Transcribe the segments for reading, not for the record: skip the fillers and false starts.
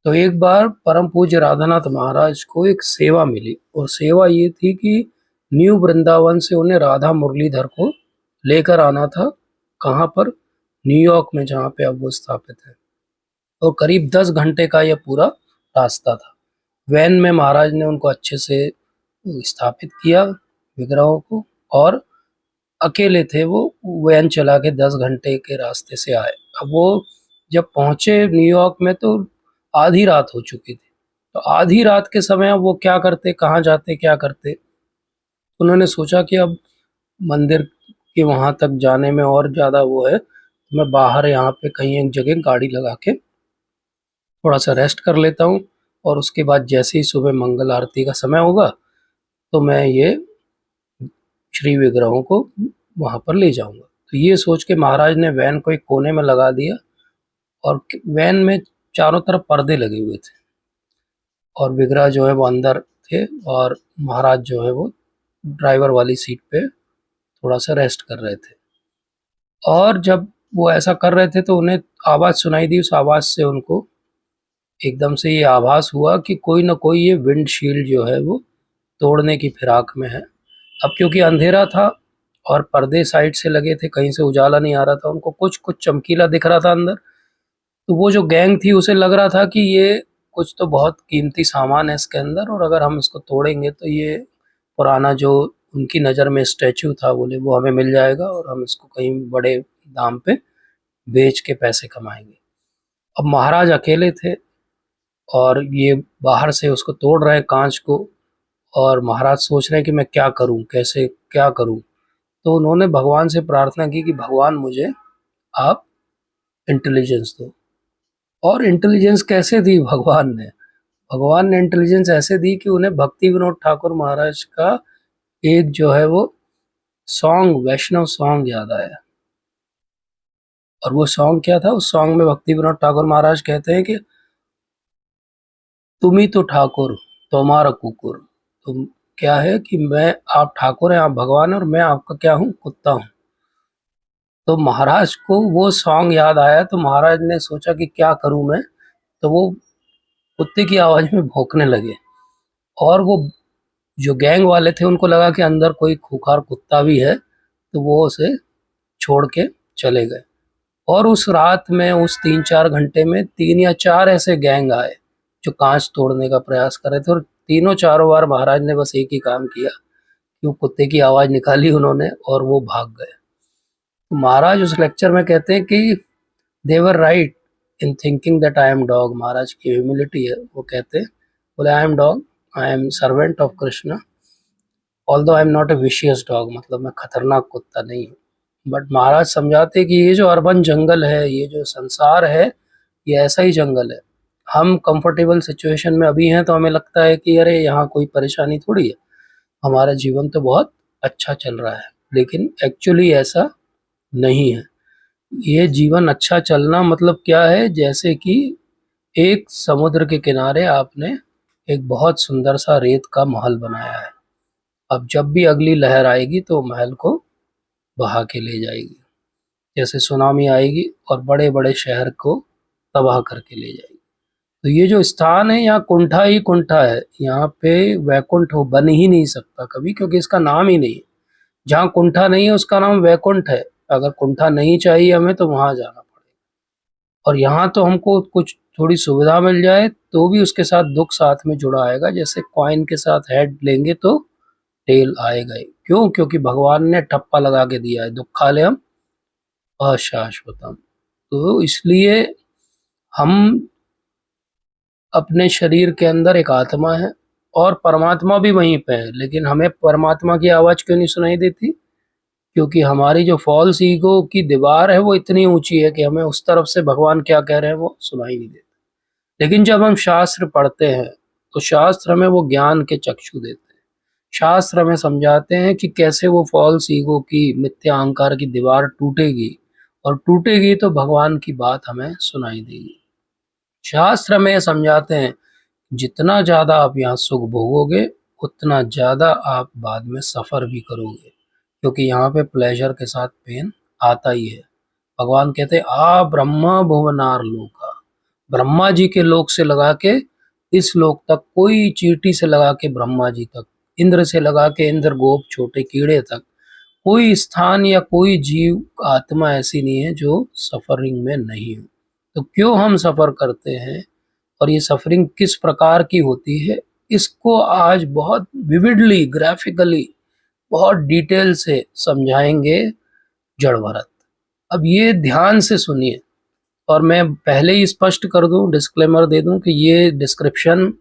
तो एक बार परम पूज्य राधानाथ महाराज को एक सेवा मिली और सेवा ये थी कि न्यू वृंदावन से उन्हें राधा मुरलीधर को लेकर आना था। कहाँ पर? न्यूयॉर्क में, जहाँ पे अब वो स्थापित है। और करीब 10 घंटे का यह पूरा रास्ता था। वैन में महाराज ने उनको अच्छे से स्थापित किया, विग्रहों को, और अकेले थे वो। वैन चला के 10 घंटे के रास्ते से आए। अब वो जब पहुंचे न्यूयॉर्क में तो आधी रात हो चुकी थी। तो आधी रात के समय अब वो क्या करते, कहाँ जाते, क्या करते? उन्होंने सोचा कि अब मंदिर के वहां तक जाने में और ज़्यादा वो है, तो मैं बाहर यहाँ पे कहीं एक जगह गाड़ी लगा के थोड़ा सा रेस्ट कर लेता हूँ, और उसके बाद जैसे ही सुबह मंगल आरती का समय होगा तो मैं ये श्री विग्रहों को वहाँ पर ले जाऊंगा। तो ये सोच के महाराज ने वैन को एक कोने में लगा दिया, और वैन में चारों तरफ पर्दे लगे हुए थे, और विग्रह जो है वो अंदर थे, और महाराज जो है वो ड्राइवर वाली सीट पे थोड़ा सा रेस्ट कर रहे थे। और जब वो ऐसा कर रहे थे तो उन्हें आवाज़ सुनाई दी। उस आवाज़ से उनको एकदम से ये आभास हुआ कि कोई ना कोई ये विंडशील्ड जो है वो तोड़ने की फिराक में है। अब क्योंकि अंधेरा था और पर्दे साइड से लगे थे, कहीं से उजाला नहीं आ रहा था, उनको कुछ कुछ चमकीला दिख रहा था अंदर। तो वो जो गैंग थी उसे लग रहा था कि ये कुछ तो बहुत कीमती सामान है इसके अंदर, और अगर हम इसको तोड़ेंगे तो ये पुराना जो उनकी नज़र में स्टैचू था, बोले, वो हमें मिल जाएगा और हम इसको कहीं बड़े दाम पे बेच के पैसे कमाएंगे। अब महाराज अकेले थे और ये बाहर से उसको तोड़ रहे हैं, कांच को, और महाराज सोच रहे हैं कि मैं क्या करूं, कैसे क्या करूं। तो उन्होंने भगवान से प्रार्थना की कि भगवान, मुझे आप इंटेलिजेंस दो। और इंटेलिजेंस कैसे दी भगवान ने इंटेलिजेंस ऐसे दी कि उन्हें भक्ति विनोद ठाकुर महाराज का एक जो है वो सॉन्ग, वैष्णव सॉन्ग याद आया। और वो सॉन्ग क्या था? उस सॉन्ग में भक्ति विनोद ठाकुर महाराज कहते हैं कि तुम ही तो ठाकुर, तुम्हारा कुकुर। तुम क्या है कि मैं, आप ठाकुर हैं, आप भगवान हैं, और मैं आपका क्या हूँ? कुत्ता हूँ। तो महाराज को वो सॉन्ग याद आया, तो महाराज ने सोचा कि क्या करूं मैं। तो वो कुत्ते की आवाज में भौंकने लगे, और वो जो गैंग वाले थे उनको लगा कि अंदर कोई खूंखार कुत्ता भी है, तो वो उसे छोड़ के चले गए। और उस रात में, उस 3-4 घंटे में 3 या 4 ऐसे गैंग आए जो कांच तोड़ने का प्रयास कर रहे थे, और तीनों चारों बार महाराज ने बस एक ही काम किया कि वो कुत्ते की आवाज निकाली उन्होंने और वो भाग गए। तो महाराज उस लेक्चर में कहते हैं कि they were right in thinking that I am dog. महाराज की ह्यूमिलिटी है। वो कहते हैं, बोले, I am dog, I am servant of Krishna, although I am not a vicious dog, मतलब मैं खतरनाक कुत्ता नहीं हूँ। बट महाराज समझाते कि ये जो अर्बन जंगल है, ये जो संसार है, ये ऐसा ही जंगल है। हम कंफर्टेबल सिचुएशन में अभी हैं तो हमें लगता है कि अरे यहाँ कोई परेशानी थोड़ी है, हमारा जीवन तो बहुत अच्छा चल रहा है। लेकिन एक्चुअली ऐसा नहीं है। ये जीवन अच्छा चलना मतलब क्या है? जैसे कि एक समुद्र के किनारे आपने एक बहुत सुंदर सा रेत का महल बनाया है। अब जब भी अगली लहर आएगी तो महल को बहा के ले जाएगी, जैसे सुनामी आएगी और बड़े बड़े शहर को तबाह करके ले जाएगी। तो ये जो स्थान है, यहाँ कुंठा ही कुंठा है। यहाँ पे वैकुंठ हो बन ही नहीं सकता कभी, क्योंकि इसका नाम ही नहीं है। जहाँ कुंठा नहीं है उसका नाम वैकुंठ है। अगर कुंठा नहीं चाहिए हमें तो वहां जाना पड़ेगा। और यहाँ तो हमको कुछ थोड़ी सुविधा मिल जाए तो भी उसके साथ दुख साथ में जुड़ा आएगा। जैसे कॉइन के साथ हेड लेंगे तो टेल आएगा ही। क्यों? क्योंकि भगवान ने ठप्पा लगा के दिया है, दुखालयम अशाश्वतम। तो इसलिए हम, अपने शरीर के अंदर एक आत्मा है और परमात्मा भी वहीं पे है, लेकिन हमें परमात्मा की आवाज क्यों नहीं सुनाई देती? क्योंकि हमारी जो फॉल्स ईगो की दीवार है वो इतनी ऊंची है कि हमें उस तरफ से भगवान क्या कह रहे हैं वो सुनाई नहीं देता। लेकिन जब हम शास्त्र पढ़ते हैं तो शास्त्र हमें वो ज्ञान के चक्षु देते हैं। शास्त्र हमें समझाते हैं कि कैसे वो फॉल्स ईगो की, मिथ्या अहंकार की दीवार टूटेगी, और टूटेगी तो भगवान की बात हमें सुनाई देगी। शास्त्र हमें समझाते हैं, जितना ज़्यादा आप यहाँ सुख भोगोगे उतना ज़्यादा आप बाद में सफ़र भी करोगे, क्योंकि यहाँ पे प्लेजर के साथ पेन आता ही है। भगवान कहते हैं, आ ब्रह्म भुवनार लोका, ब्रह्मा जी के लोक से लगा के इस लोक तक, कोई चींटी से लगा के ब्रह्मा जी तक, इंद्र से लगा के इंद्र गोप छोटे कीड़े तक, कोई स्थान या कोई जीव आत्मा ऐसी नहीं है जो सफरिंग में नहीं हो। तो क्यों हम सफर करते हैं और ये सफरिंग किस प्रकार की होती है, इसको आज बहुत विविडली, ग्राफिकली, बहुत डिटेल से समझाएंगे जड़ भरत। अब ये ध्यान से सुनिए, और मैं पहले ही स्पष्ट कर दूं, डिस्क्लेमर दे दूं कि ये डिस्क्रिप्शन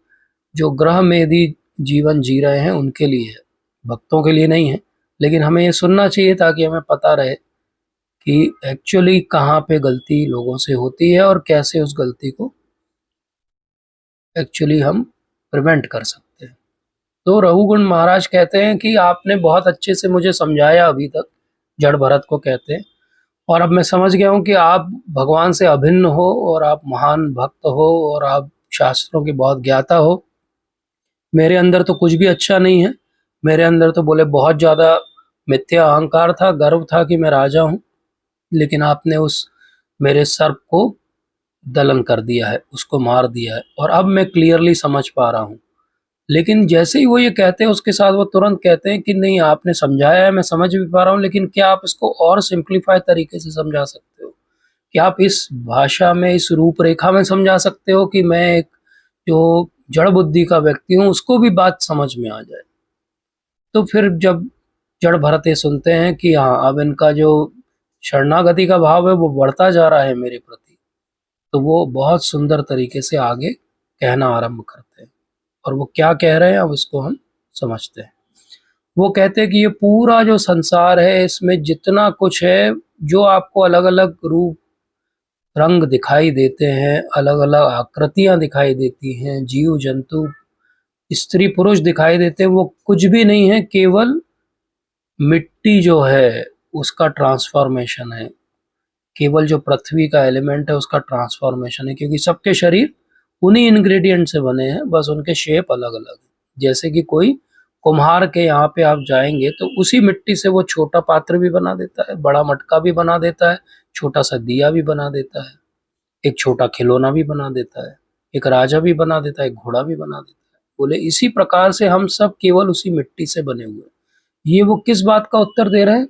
जो ग्रह में यदि जीवन जी रहे हैं उनके लिए है, भक्तों के लिए नहीं है। लेकिन हमें ये सुनना चाहिए ताकि हमें पता रहे कि एक्चुअली कहाँ पे गलती लोगों से होती है और कैसे उस गलती को एक्चुअली हम प्रिवेंट कर सकते हैं। तो रघुगुण महाराज कहते हैं कि आपने बहुत अच्छे से मुझे समझाया अभी तक, जड़ भरत को कहते हैं, और अब मैं समझ गया हूँ कि आप भगवान से अभिन्न हो और आप महान भक्त हो और आप शास्त्रों की बहुत ज्ञाता हो। मेरे अंदर तो कुछ भी अच्छा नहीं है, मेरे अंदर तो बोले बहुत ज़्यादा मिथ्या अहंकार था, गर्व था कि मैं राजा हूँ, लेकिन आपने उस मेरे सर्प को दलन कर दिया है, उसको मार दिया है, और अब मैं क्लियरली समझ पा रहा हूँ। लेकिन जैसे ही वो ये कहते हैं उसके साथ वो तुरंत कहते हैं कि नहीं, आपने समझाया है, मैं समझ भी पा रहा हूँ, लेकिन क्या आप इसको और सिंप्लीफाई तरीके से समझा सकते हो? क्या आप इस भाषा में, इस रूपरेखा में समझा सकते हो कि मैं एक जो जड़ बुद्धि का व्यक्ति हूँ उसको भी बात समझ में आ जाए? तो फिर जब जड़ भरत ये सुनते हैं कि हाँ, अब इनका जो शरणागति का भाव है वो बढ़ता जा रहा है मेरे प्रति, तो वो बहुत सुंदर तरीके से आगे कहना आरंभ करते हैं। और वो क्या कह रहे हैं अब इसको हम समझते हैं। वो कहते हैं कि ये पूरा जो संसार है इसमें जितना कुछ है, जो आपको अलग अलग रूप रंग दिखाई देते हैं, अलग अलग आकृतियां दिखाई देती हैं, जीव जंतु स्त्री पुरुष दिखाई देते हैं, वो कुछ भी नहीं है, केवल मिट्टी जो है उसका ट्रांसफॉर्मेशन है। केवल जो पृथ्वी का एलिमेंट है उसका ट्रांसफॉर्मेशन है, क्योंकि सबके शरीर उन्हीं इंग्रेडिएंट से बने हैं, बस उनके शेप अलग अलग है। जैसे कि कोई कुम्हार के यहाँ पे आप जाएंगे तो उसी मिट्टी से वो छोटा पात्र भी बना देता है, बड़ा मटका भी बना देता है, छोटा सा दिया भी बना देता है, एक छोटा खिलौना भी बना देता है, एक राजा भी बना देता है, एक घोड़ा भी बना देता है। बोले इसी प्रकार से हम सब केवल उसी मिट्टी से बने हुए हैं। ये वो किस बात का उत्तर दे रहे हैं?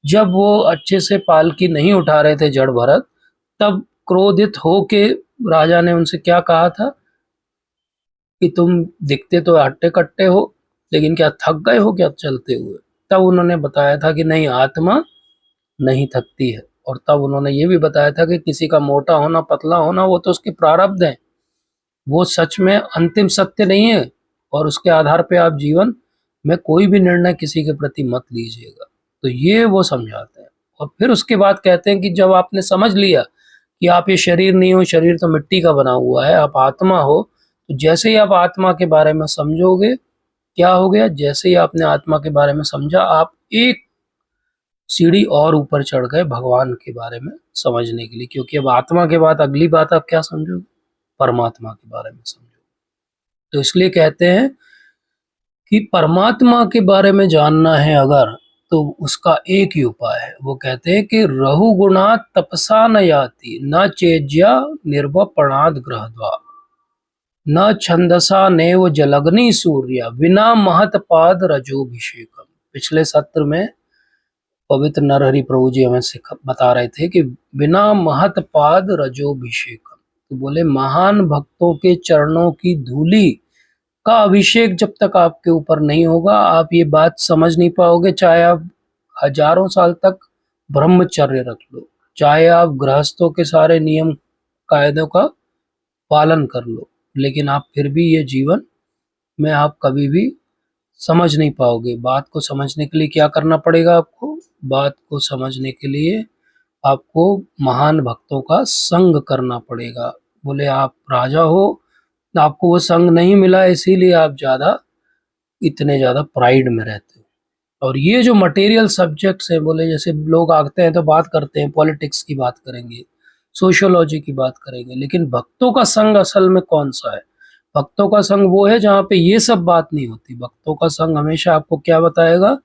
जब वो अच्छे से पालकी नहीं उठा रहे थे जड़ भरत, तब क्रोधित होके राजा ने उनसे क्या कहा था कि तुम दिखते तो हट्टे कट्टे हो, लेकिन क्या थक गए हो क्या चलते हुए? तब उन्होंने बताया था कि नहीं, आत्मा नहीं थकती है। और तब उन्होंने ये भी बताया था कि किसी का मोटा होना, पतला होना, वो तो उसके प्रारब्ध है, वो सच में अंतिम सत्य नहीं है, और उसके आधार पे आप जीवन में कोई भी निर्णय किसी के प्रति मत लीजिएगा। तो ये वो समझाते हैं। और फिर उसके बाद कहते हैं कि जब आपने समझ लिया कि आप ये शरीर नहीं हो, शरीर तो मिट्टी का बना हुआ है, आप आत्मा हो, तो जैसे ही आप आत्मा के बारे में समझोगे, क्या हो गया, जैसे ही आपने आत्मा के बारे में समझा, आप एक सीढ़ी और ऊपर चढ़ गए भगवान के बारे में समझने के लिए। क्योंकि अब आत्मा के बाद अगली बात आप क्या समझोगे? परमात्मा के बारे में समझोगे। तो इसलिए कहते हैं कि परमात्मा के बारे में जानना है अगर, तो उसका एक ही उपाय है। वो कहते हैं कि रहुगुणा तपसा न याति, न चेज्या निर्वपणाद ग्रहद्वा, न छंदसा नेव जलग्नि सूर्य, बिना महत पाद रजोभिषेकम। पिछले सत्र में पवित्र नरहरि प्रभु जी हमें बता रहे थे कि बिना महत पाद रजोभिषेकम, तो बोले महान भक्तों के चरणों की धूली का अभिषेक जब तक आपके ऊपर नहीं होगा, आप ये बात समझ नहीं पाओगे। चाहे आप हजारों साल तक ब्रह्मचर्य रख लो, चाहे आप गृहस्थों के सारे नियम कायदों का पालन कर लो, लेकिन आप फिर भी ये जीवन में आप कभी भी समझ नहीं पाओगे। बात को समझने के लिए क्या करना पड़ेगा आपको? बात को समझने के लिए आपको महान भक्तों का संग करना पड़ेगा। बोले आप राजा हो, आपको वो संग नहीं मिला, इसीलिए आप ज़्यादा, इतने ज़्यादा प्राइड में रहते हो। और ये जो मटेरियल सब्जेक्ट्स हैं, बोले जैसे लोग आते हैं तो बात करते हैं, पॉलिटिक्स की बात करेंगे, सोशियोलॉजी की बात करेंगे, लेकिन भक्तों का संग असल में कौन सा है? भक्तों का संग वो है जहाँ पे ये सब बात नहीं होती। भक्तों का संग हमेशा आपको क्या बताएगा?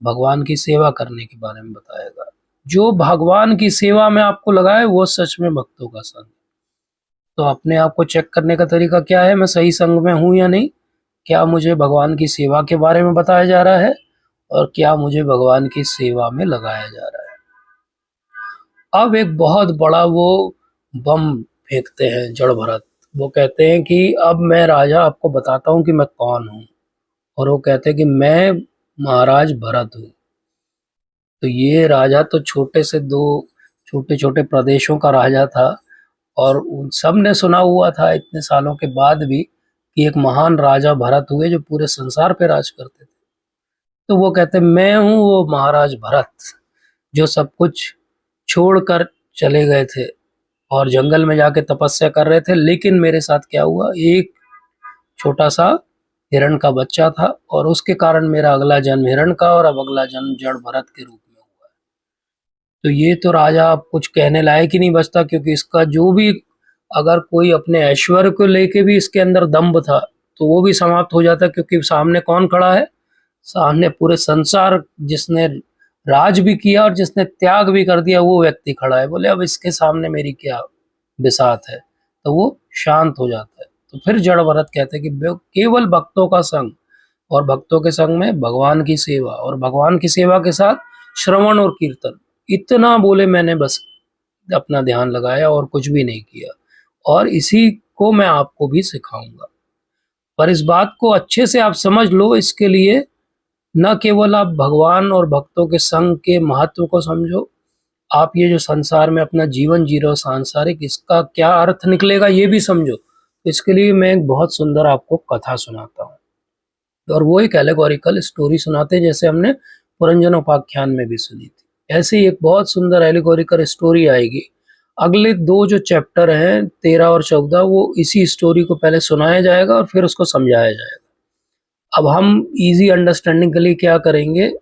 भगवान की सेवा करने के बारे में बताएगा। जो भगवान की सेवा में आपको लगा है वो सच में भक्तों का संग है। तो अपने आप को चेक करने का तरीका क्या है, मैं सही संग में हूँ या नहीं? क्या मुझे भगवान की सेवा के बारे में बताया जा रहा है और क्या मुझे भगवान की सेवा में लगाया जा रहा है? अब एक बहुत बड़ा वो बम फेंकते हैं जड़ भरत। वो कहते हैं कि अब मैं राजा आपको बताता हूँ कि मैं कौन हूँ। और वो कहते हैं कि मैं महाराज भरत हूँ। तो ये राजा तो छोटे से दो छोटे छोटे प्रदेशों का राजा था, और उन सब ने सुना हुआ था इतने सालों के बाद भी कि एक महान राजा भरत हुए जो पूरे संसार पे राज करते थे। तो वो कहते मैं हूँ वो महाराज भरत जो सब कुछ छोड़कर चले गए थे और जंगल में जाके तपस्या कर रहे थे। लेकिन मेरे साथ क्या हुआ, एक छोटा सा हिरण का बच्चा था और उसके कारण मेरा अगला जन्म हिरण का और अब अगला जन्म जड़ भरत के रूप में हुआ। तो ये तो राजा अब कुछ कहने लायक ही नहीं बचता, क्योंकि इसका जो भी, अगर कोई अपने ऐश्वर्य को लेके भी इसके अंदर दम्भ था तो वो भी समाप्त हो जाता, क्योंकि सामने कौन खड़ा है, सामने पूरे संसार जिसने राज भी किया और जिसने त्याग भी कर दिया वो व्यक्ति खड़ा है। बोले अब इसके सामने मेरी क्या बिसात है, तो वो शांत हो जाता है। तो फिर जड़ भरत कहते हैं कि केवल भक्तों का संग, और भक्तों के संग में भगवान की सेवा, और भगवान की सेवा के साथ श्रवण और कीर्तन, इतना बोले मैंने बस अपना ध्यान लगाया और कुछ भी नहीं किया, और इसी को मैं आपको भी सिखाऊंगा। पर इस बात को अच्छे से आप समझ लो, इसके लिए न केवल आप भगवान और भक्तों के संग के महत्व को समझो, आप ये जो संसार में अपना जीवन जी रहे हो सांसारिक, इसका क्या अर्थ निकलेगा ये भी समझो। इसके लिए मैं एक बहुत सुंदर आपको कथा सुनाता हूँ, और वो एक एलेगोरिकल स्टोरी सुनाते हैं, जैसे हमने पुरंजन उपाख्यान में भी सुनी थी। ऐसे ही एक बहुत सुंदर एलेगोरिकल स्टोरी आएगी। अगले दो जो चैप्टर हैं 13 और 14, वो इसी स्टोरी को पहले सुनाया जाएगा और फिर उसको समझाया जाएगा। अब हम इजी अंडरस्टैंडिंग के लिए क्या करेंगे,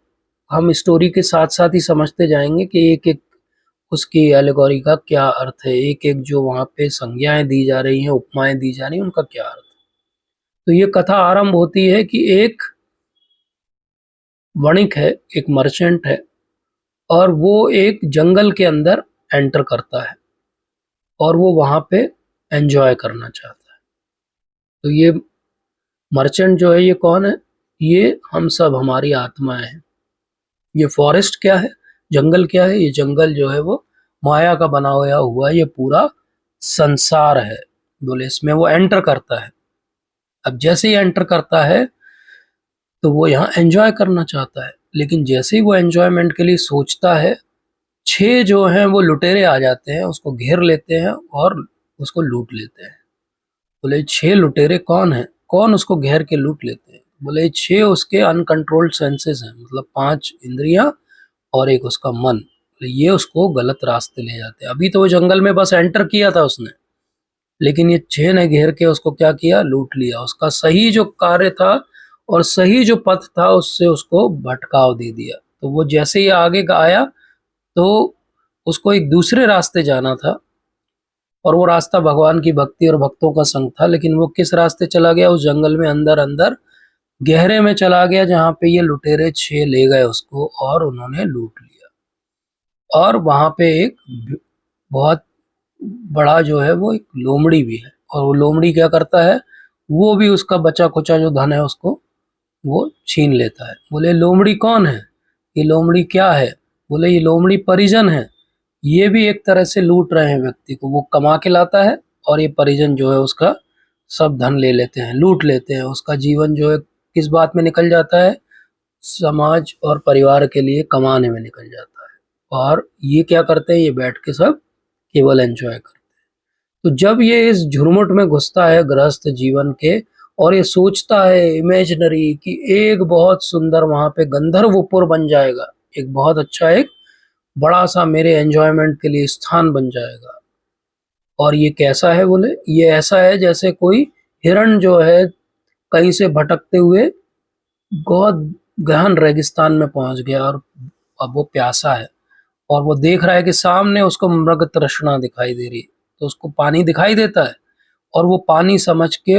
हम स्टोरी के साथ साथ ही समझते जाएंगे कि एक एक उसकी एलेगोरी का क्या अर्थ है, एक एक जो वहाँ पे संज्ञाएं दी जा रही हैं, उपमाएं दी जा रही हैं, उनका क्या अर्थ। तो ये कथा आरंभ होती है कि एक वणिक है, एक मर्चेंट है, और वो एक जंगल के अंदर एंटर करता है और वो वहाँ पे एंजॉय करना चाहता है। तो ये मर्चेंट जो है ये कौन है, ये हम सब हमारी आत्माएं हैं। ये फॉरेस्ट क्या है, जंगल क्या है, ये जंगल जो है वो माया का बना हुआ ये पूरा संसार है। बोले इसमें वो एंटर करता है। अब जैसे ही एंटर करता है तो वो यहाँ एंजॉय करना चाहता है, लेकिन जैसे ही वो एंजॉयमेंट के लिए सोचता है, 6 जो हैं वो लुटेरे आ जाते हैं, उसको घेर लेते हैं और उसको लूट लेते हैं। बोले 6 लुटेरे कौन है, कौन उसको घेर के लूट लेते हैं? बोले 6 उसके अनकंट्रोल्ड सेंसेस हैं, मतलब 5 इंद्रियां और एक उसका मन। बोले ये उसको गलत रास्ते ले जाते हैं। अभी तो वो जंगल में बस एंटर किया था उसने, लेकिन ये 6 ने घेर के उसको क्या किया, लूट लिया। उसका सही जो कार्य था और सही जो पथ था उससे उसको भटकाव दे दिया। तो वो जैसे ही आगे आया तो उसको एक दूसरे रास्ते जाना था, और वो रास्ता भगवान की भक्ति और भक्तों का संग था। लेकिन वो किस रास्ते चला गया, उस जंगल में अंदर अंदर गहरे में चला गया, जहाँ पे ये लुटेरे 6 ले गए उसको और उन्होंने लूट लिया। और वहां पे एक बहुत बड़ा जो है वो एक लोमड़ी भी है, और वो लोमड़ी क्या करता है, वो भी उसका बचा खुचा जो धन है उसको वो छीन लेता है। बोले लोमड़ी कौन है, ये लोमड़ी क्या है? बोले ये लोमड़ी परिजन है। ये भी एक तरह से लूट रहे हैं व्यक्ति को, वो कमा के लाता है और ये परिजन जो है उसका सब धन ले लेते हैं, लूट लेते हैं। उसका जीवन जो है किस बात में निकल जाता है, समाज और परिवार के लिए कमाने में निकल जाता है। और ये क्या करते हैं, ये बैठ के सब केवल एंजॉय करते हैं। तो जब ये इस झुरमुट में घुसता है गृहस्थ जीवन के, और ये सोचता है इमेजिनरी कि एक बहुत सुंदर वहां पे गंधर्वपुर बन जाएगा, एक बहुत अच्छा एक बड़ा सा मेरे एंजॉयमेंट के लिए स्थान बन जाएगा। और ये कैसा है, बोले ये ऐसा है जैसे कोई हिरण जो है कहीं से भटकते हुए बहुत गहन रेगिस्तान में पहुंच गया, और अब वो प्यासा है और वो देख रहा है कि सामने उसको मृग तृष्णा दिखाई दे रही है। तो उसको पानी दिखाई देता है और वो पानी समझ के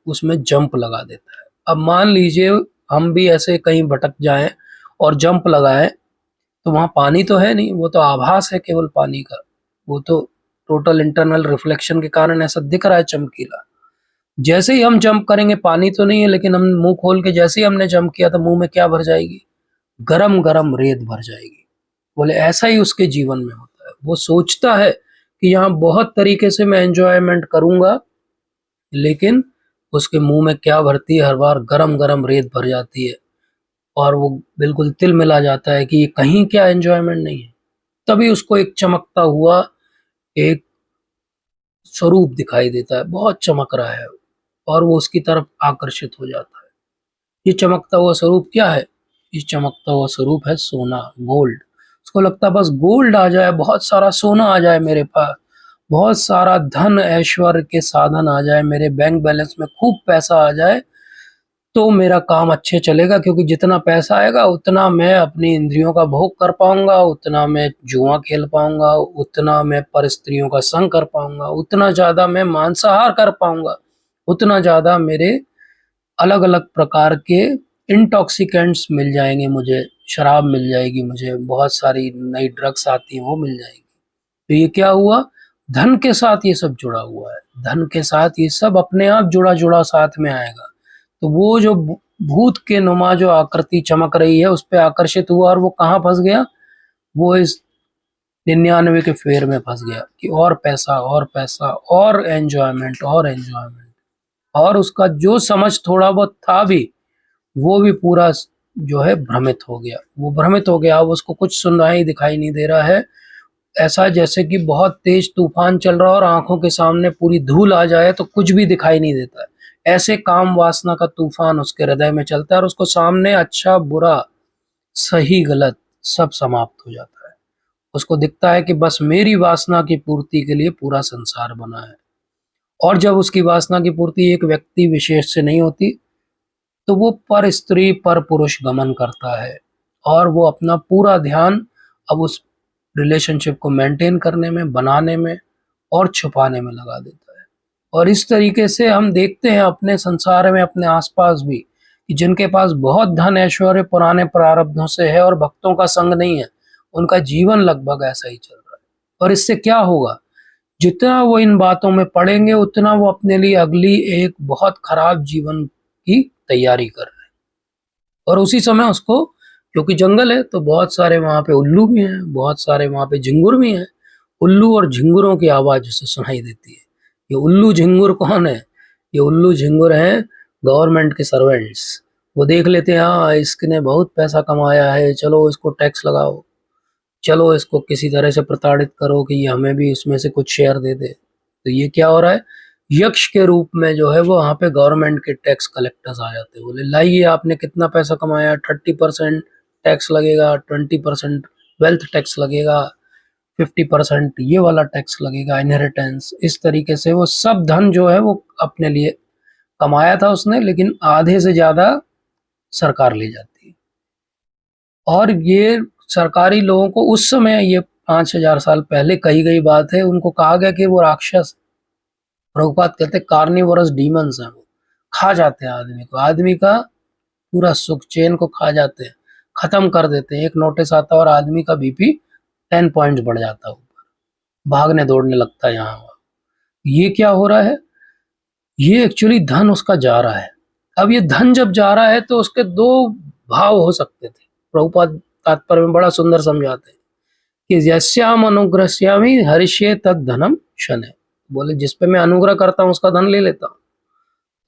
उसमें जंप लगा देता है। अब मान लीजिए हम भी ऐसे कहीं भटक जाएं और जंप लगाएं, तो वहां पानी तो है नहीं, वो तो आभास है केवल पानी का। वो तो टोटल इंटरनल रिफ्लेक्शन के कारण ऐसा दिख रहा है चमकीला। जैसे ही हम जंप करेंगे, पानी तो नहीं है लेकिन हम मुंह खोल के जैसे ही हमने जंप किया तो मुंह में क्या भर जाएगी? गरम गरम रेत भर जाएगी। बोले ऐसा ही उसके जीवन में होता है। वो सोचता है कि यहाँ बहुत तरीके से मैं एंजॉयमेंट करूंगा, लेकिन उसके मुंह में क्या भरती है? हर बार गरम गरम रेत भर जाती है और वो बिल्कुल तिल मिला जाता है कि ये कहीं क्या एंजॉयमेंट नहीं है। तभी उसको एक चमकता हुआ एक स्वरूप दिखाई देता है, बहुत चमक रहा है, और वो उसकी तरफ आकर्षित हो जाता है। ये चमकता हुआ स्वरूप क्या है? ये चमकता हुआ स्वरूप है सोना, गोल्ड। उसको लगता है बस गोल्ड आ जाए, बहुत सारा सोना आ जाए मेरे पास, बहुत सारा धन ऐश्वर्य के साधन आ जाए, मेरे बैंक बैलेंस में खूब पैसा आ जाए, तो मेरा काम अच्छे चलेगा, क्योंकि जितना पैसा आएगा उतना मैं अपनी इंद्रियों का भोग कर पाऊंगा, उतना मैं जुआ खेल पाऊंगा, उतना मैं पर स्त्रियों का संग कर पाऊंगा, उतना ज्यादा मैं मांसाहार कर पाऊंगा, उतना ज्यादा मेरे अलग अलग प्रकार के इंटॉक्सिकेंट्स मिल जाएंगे मुझे, शराब मिल जाएगी मुझे, बहुत सारी नई ड्रग्स आती हैं वो मिल जाएगी। तो ये क्या हुआ? धन के साथ ये सब जुड़ा हुआ है, धन के साथ ये सब अपने आप जुड़ा जुड़ा साथ में आएगा। तो वो जो भूत के नुमा जो आकृति चमक रही है उस पे आकर्षित हुआ, और वो कहाँ फंस गया? वो इस 99 के फेर में फंस गया कि और पैसा और पैसा और एंजॉयमेंट और एंजॉयमेंट। और उसका जो समझ थोड़ा बहुत था भी, वो भी पूरा जो है भ्रमित हो गया। वो भ्रमित हो गया, अब उसको कुछ सुनाई दिखाई नहीं दे रहा है। ऐसा जैसे कि बहुत तेज तूफान चल रहा हो और आंखों के सामने पूरी धूल आ जाए तो कुछ भी दिखाई नहीं देता है। ऐसे काम वासना का तूफान उसके हृदय में चलता है और उसको सामने अच्छा बुरा सही गलत सब समाप्त हो जाता है। उसको दिखता है कि बस मेरी वासना की पूर्ति के लिए पूरा संसार बना है। और जब उसकी वासना की पूर्ति एक व्यक्ति विशेष से नहीं होती, तो वो पर स्त्री पर पुरुष गमन करता है, और वो अपना पूरा ध्यान अब उस रिलेशनशिप को मेंटेन करने में, बनाने में और छुपाने में लगा देता है। और इस तरीके से हम देखते हैं अपने संसार में, अपने आसपास भी, कि जिनके पास बहुत धन ऐश्वर्य पुराने प्रारब्धों से है और भक्तों का संग नहीं है, उनका जीवन लगभग ऐसा ही चल रहा है। और इससे क्या होगा? जितना वो इन बातों में पड़ेंगे उतना वो अपने लिए अगली एक बहुत खराब जीवन की तैयारी कर रहे हैं। और उसी समय उसको, क्योंकि जंगल है तो बहुत सारे वहां पे उल्लू भी हैं, बहुत सारे वहां पे झिंगुर भी हैं। उल्लू और झिंगुरों की आवाज उसे सुनाई देती है। ये उल्लू झिंगुर कौन है? ये उल्लू झिंगुर हैं गवर्नमेंट के सर्वेंट्स। वो देख लेते हैं, हाँ इसने बहुत पैसा कमाया है, चलो इसको टैक्स लगाओ, चलो इसको किसी तरह से प्रताड़ित करो कि ये हमें भी इसमें से कुछ शेयर दे दे। तो ये क्या हो रहा है? यक्ष के रूप में जो है वो वहाँ पे गवर्नमेंट के टैक्स कलेक्टर्स आ जाते हैं। बोले लाइए आपने कितना पैसा कमाया, 30% टैक्स लगेगा, 20% वेल्थ टैक्स लगेगा, 50% ये वाला टैक्स लगेगा, इनहेरिटेंस। इस तरीके से वो सब धन जो है वो अपने लिए कमाया था उसने, लेकिन आधे से ज्यादा सरकार ले जाती है। और ये सरकारी लोगों को उस समय, ये 5000 साल पहले कही गई बात है, उनको कहा गया कि वो राक्षस, प्रभुपाद कहते कार्निवोरस डीमंस हैं, वो खा जाते हैं आदमी को, आदमी का पूरा सुख चैन को खा जाते हैं, खत्म कर देते हैं। एक नोटिस आता है और आदमी का बीपी 10 पॉइंट्स बढ़ जाता है ऊपर, भागने दौड़ने लगता है यहाँ वहाँ। ये क्या हो रहा है? ये एक्चुअली धन उसका जा रहा है। अब ये धन जब जा रहा है तो उसके दो भाव हो सकते थे। प्रभुपाद तात्पर्य में बड़ा सुंदर समझाते हैं कि यस्याम अनुग्रस्यामि हरिष्ये तद धनम शनै। बोले जिस पे मैं अनुग्रह करता हूँ उसका धन ले लेता हूँ।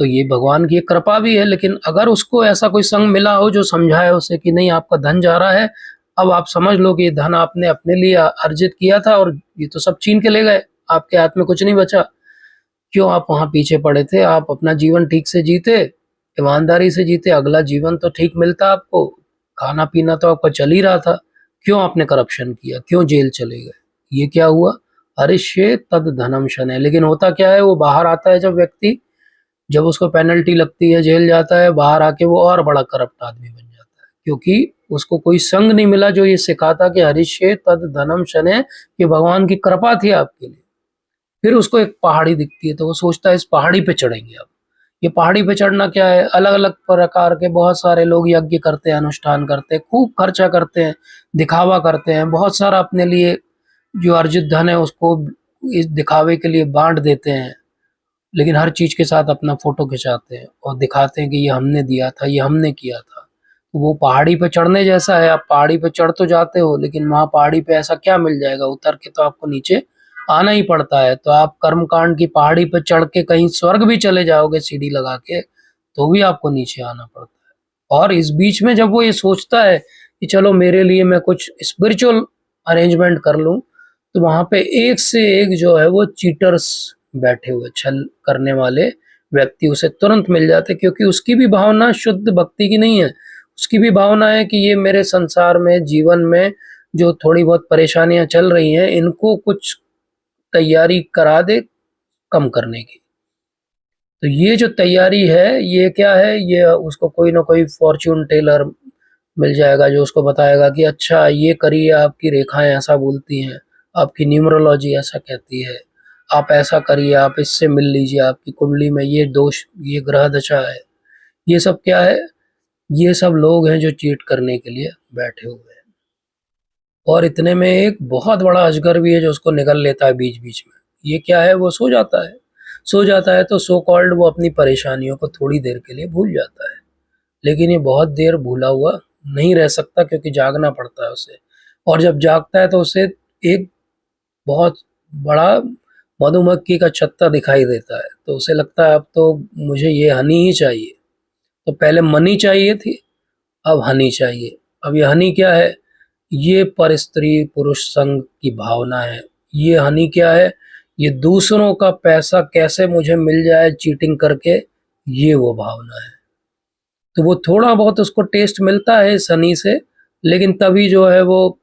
तो ये भगवान की एक कृपा भी है, लेकिन अगर उसको ऐसा कोई संग मिला हो जो समझाए उसे कि नहीं आपका धन जा रहा है, अब आप समझ लो कि ये धन आपने अपने लिए अर्जित किया था और ये तो सब छीन के ले गए, आपके हाथ में कुछ नहीं बचा। क्यों आप वहां पीछे पड़े थे? आप अपना जीवन ठीक से जीते, ईमानदारी से जीते, अगला जीवन तो ठीक मिलता आपको, खाना पीना तो आपका चल ही रहा था। क्यों आपने करप्शन किया? क्यों जेल चले गए? ये क्या हुआ? अरिष्ये तद धनम शनै। लेकिन होता क्या है, वो बाहर आता है जब व्यक्ति, जब उसको पेनल्टी लगती है, जेल जाता है, बाहर आके वो और बड़ा करप्ट आदमी बन जाता है, क्योंकि उसको कोई संग नहीं मिला जो ये सिखाता कि हरिष्ये तद धनम शनै, ये भगवान की कृपा थी आपके लिए। फिर उसको एक पहाड़ी दिखती है तो वो सोचता है इस पहाड़ी पे चढ़ेंगे। अब ये पहाड़ी पे चढ़ना क्या है? अलग अलग प्रकार के बहुत सारे लोग यज्ञ करते हैं, अनुष्ठान करते हैं, खूब खर्चा करते हैं, दिखावा करते हैं, बहुत सारा अपने लिए जो अर्जित धन है उसको इस दिखावे के लिए बाँट देते हैं, लेकिन हर चीज़ के साथ अपना फ़ोटो खिंचाते हैं और दिखाते हैं कि ये हमने दिया था, ये हमने किया था। तो वो पहाड़ी पे चढ़ने जैसा है, आप पहाड़ी पे चढ़ तो जाते हो, लेकिन वहाँ पहाड़ी पे ऐसा क्या मिल जाएगा, उतर के तो आपको नीचे आना ही पड़ता है। तो आप कर्मकांड की पहाड़ी पे चढ़ के कहीं स्वर्ग भी चले जाओगे सीढ़ी लगा के, तो भी आपको नीचे आना पड़ता है। और इस बीच में जब वो ये सोचता है कि चलो मेरे लिए मैं कुछ स्पिरिचुअल अरेंजमेंट कर लूँ, तो वहाँ पे एक से एक जो है वो चीटर्स बैठे हुए, छल करने वाले व्यक्ति उसे तुरंत मिल जाते, क्योंकि उसकी भी भावना शुद्ध भक्ति की नहीं है। उसकी भी भावना है कि ये मेरे संसार में, जीवन में जो थोड़ी बहुत परेशानियाँ चल रही हैं, इनको कुछ तैयारी करा दे कम करने की। तो ये जो तैयारी है, ये क्या है, ये उसको कोई ना कोई फॉर्च्यून टेलर मिल जाएगा जो उसको बताएगा कि अच्छा ये करिए, आपकी रेखाएँ ऐसा बोलती हैं, आपकी न्यूमरोलॉजी ऐसा कहती है, आप ऐसा करिए, आप इससे मिल लीजिए, आपकी कुंडली में ये दोष, ये ग्रह दशा है। ये सब क्या है? ये सब लोग हैं जो चीट करने के लिए बैठे हुए हैं। और इतने में एक बहुत बड़ा अजगर भी है जो उसको निगल लेता है बीच-बीच में। ये क्या है? वो सो जाता है। सो जाता है तो सो कॉल्ड वो अपनी परेशानियों को थोड़ी देर के लिए भूल जाता है। लेकिन ये बहुत देर भूला हुआ नहीं रह सकता, क्योंकि जागना पड़ता है उसे। और जब जागता है तो उसे एक बहुत बड़ा मधुमक्खी का छत्ता दिखाई देता है। तो उसे लगता है अब तो मुझे ये हनी ही चाहिए। तो पहले मनी चाहिए थी, अब हनी चाहिए। अब ये हनी क्या है? ये पर स्त्री पुरुष संग की भावना है। ये हनी क्या है? ये दूसरों का पैसा कैसे मुझे मिल जाए चीटिंग करके, ये वो भावना है। तो वो थोड़ा बहुत उसको टेस्ट मिलता है इस हनी से, लेकिन तभी जो है वो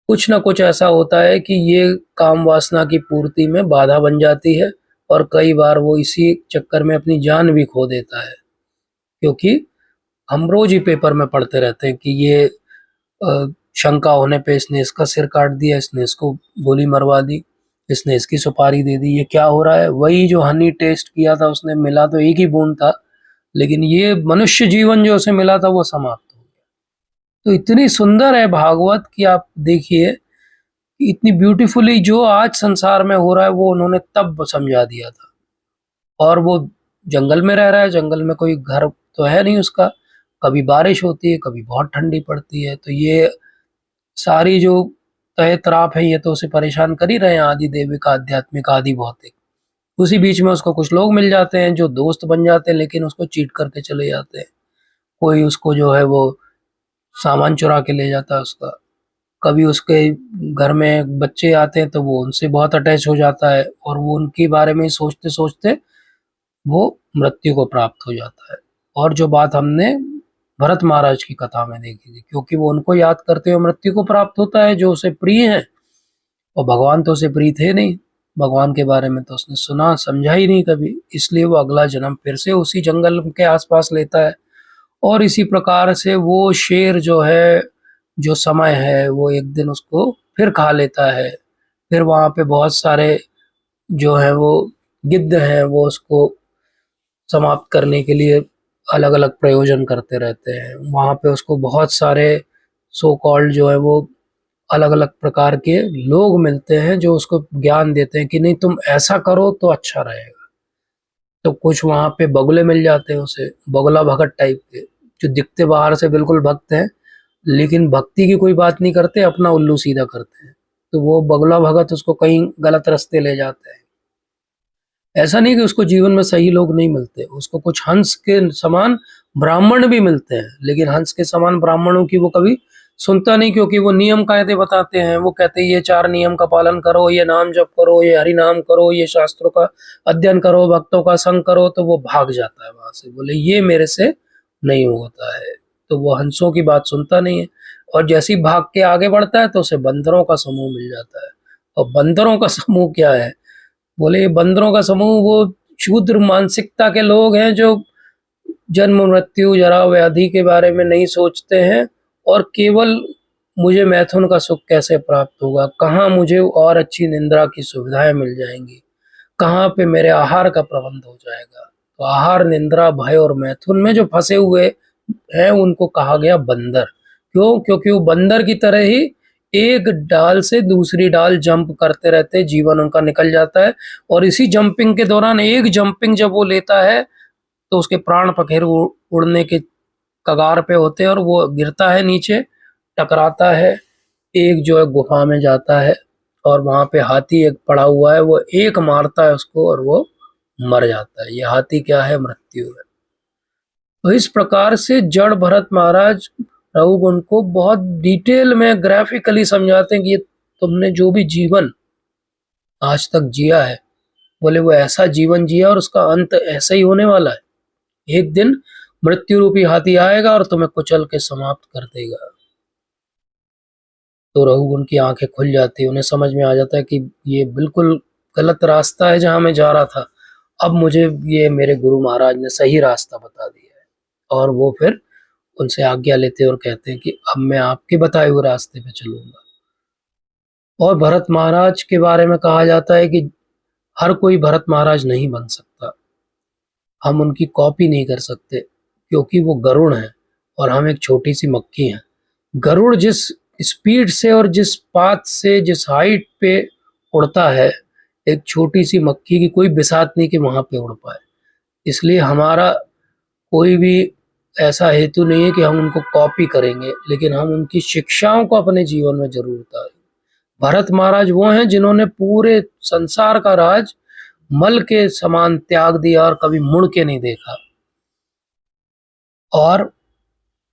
कुछ ना कुछ ऐसा होता है कि ये काम वासना की पूर्ति में बाधा बन जाती है, और कई बार वो इसी चक्कर में अपनी जान भी खो देता है। क्योंकि हम रोज ही पेपर में पढ़ते रहते हैं कि ये शंका होने पे इसने इसका सिर काट दिया, इसने इसको गोली मरवा दी, इसने इसकी सुपारी दे दी। ये क्या हो रहा है? वही जो हनी टेस्ट किया था उसने, मिला तो एक ही बूंद था, लेकिन ये मनुष्य जीवन जो उसे मिला था वो समाप्त हो गया। तो इतनी सुंदर है भागवत कि आप देखिए, इतनी ब्यूटीफुली जो आज संसार में हो रहा है वो उन्होंने तब समझा दिया था। और वो जंगल में रह रहा है, जंगल में कोई घर तो है नहीं उसका, कभी बारिश होती है, कभी बहुत ठंडी पड़ती है। तो ये सारी जो तय तराप है, ये तो उसे परेशान कर ही रहे हैं, आदि दैविक, आध्यात्मिक, आदि भौतिक। उसी बीच में उसको कुछ लोग मिल जाते हैं जो दोस्त बन जाते हैं, लेकिन उसको चीट करके चले जाते हैं। कोई उसको जो है वो सामान चुरा के ले जाता है उसका। कभी उसके घर में बच्चे आते हैं तो वो उनसे बहुत अटैच हो जाता है, और वो उनके बारे में सोचते-सोचते वो मृत्यु को प्राप्त हो जाता है। और जो बात हमने भरत महाराज की कथा में देखी थी, क्योंकि वो उनको याद करते हुए मृत्यु को प्राप्त होता है जो उसे प्रिय हैं, और भगवान तो उसे प्रिय थे नहीं। भगवान के बारे में तो उसने सुना समझा ही नहीं कभी, इसलिए वो अगला जन्म फिर से उसी जंगल के आसपास लेता है। और इसी प्रकार से वो शेर जो है, जो समय है, वो एक दिन उसको फिर खा लेता है। फिर वहाँ पे बहुत सारे जो हैं वो गिद्ध हैं, वो उसको समाप्त करने के लिए अलग-अलग प्रयोजन करते रहते हैं। वहाँ पे उसको बहुत सारे सो कॉल्ड जो है वो अलग-अलग प्रकार के लोग मिलते हैं जो उसको ज्ञान देते हैं कि नहीं तुम ऐसा करो तो अच्छा रहेगा। तो कुछ वहाँ पे बगुले मिल जाते हैं उसे, बगुला भगत टाइप के, जो दिखते बाहर से बिल्कुल भक्त हैं, लेकिन भक्ति की कोई बात नहीं करते, अपना उल्लू सीधा करते हैं। तो वो बगुला भगत उसको कहीं गलत रास्ते ले जाते हैं। ऐसा नहीं कि उसको जीवन में सही लोग नहीं मिलते, उसको कुछ हंस के समान ब्राह्मण भी मिलते हैं, लेकिन हंस के समान ब्राह्मणों की वो कभी सुनता नहीं, क्योंकि वो नियम कायदे बताते हैं। वो कहते हैं ये 4 नियम का पालन करो, ये नाम जप करो, ये हरि नाम करो, ये शास्त्रों का अध्ययन करो, भक्तों का संग करो, तो वो भाग जाता है वहाँ से। बोले ये मेरे से नहीं होता है, तो वो हंसों की बात सुनता नहीं है। और जैसे ही भाग के आगे बढ़ता है तो उसे बंदरों का समूह मिल जाता है। और बंदरों का समूह क्या है? बोले ये बंदरों का समूह वो क्षुद्र मानसिकता के लोग हैं जो जन्म मृत्यु जरा व्याधि के बारे में नहीं सोचते हैं, और केवल मुझे मैथुन का सुख कैसे प्राप्त होगा, कहाँ मुझे और अच्छी निंद्रा की सुविधाएं मिल जाएंगी, कहाँ पे मेरे आहार का प्रबंध हो जाएगा। तो आहार, निंद्रा, भय और मैथुन में जो फंसे हुए हैं उनको कहा गया बंदर। क्यों? क्योंकि वो बंदर की तरह ही एक डाल से दूसरी डाल जंप करते रहते, जीवन उनका निकल जाता है। और इसी जंपिंग के दौरान एक जंपिंग जब वो लेता है तो उसके प्राण पखेरु उड़ने के कगार पे होते हैं और वो गिरता है नीचे, टकराता है, एक जो है गुफा में जाता है और वहां पे हाथी एक पड़ा हुआ है, वो एक मारता है उसको और वो मर जाता है। ये हाथी क्या है? मृत्यु है। तो इस प्रकार से जड़ भरत महाराज रघुगुण को बहुत डिटेल में ग्राफिकली समझाते हैं कि ये तुमने जो भी जीवन आज तक जिया है, बोले वो ऐसा जीवन जिया और उसका अंत ऐसा ही होने वाला है। एक दिन मृत्यु रूपी हाथी आएगा और तुम्हें कुचल के समाप्त कर देगा। तो रघुगुण की आंखें खुल जाती है, उन्हें समझ में आ जाता है कि ये बिल्कुल गलत रास्ता है जहां मैं जा रहा था। अब मुझे ये मेरे गुरु महाराज ने सही रास्ता बता दिया है। और वो फिर उनसे आज्ञा लेते हैं और कहते हैं कि अब मैं आपके बताए हुए रास्ते पे चलूंगा। और भरत महाराज के बारे में कहा जाता है कि हर कोई भरत महाराज नहीं बन सकता, हम उनकी कॉपी नहीं कर सकते, क्योंकि वो गरुड़ हैं और हम एक छोटी सी मक्खी हैं। गरुड़ जिस स्पीड से और जिस पाथ से, जिस हाइट पे उड़ता है, एक छोटी सी मक्खी की कोई बिसात नहीं कि वहां पे उड़ पाए। इसलिए हमारा कोई भी ऐसा हेतु नहीं है कि हम उनको कॉपी करेंगे, लेकिन हम उनकी शिक्षाओं को अपने जीवन में जरूर उतारें। भरत महाराज वो हैं जिन्होंने पूरे संसार का राज मल के समान त्याग दिया और कभी मुड़ के नहीं देखा। और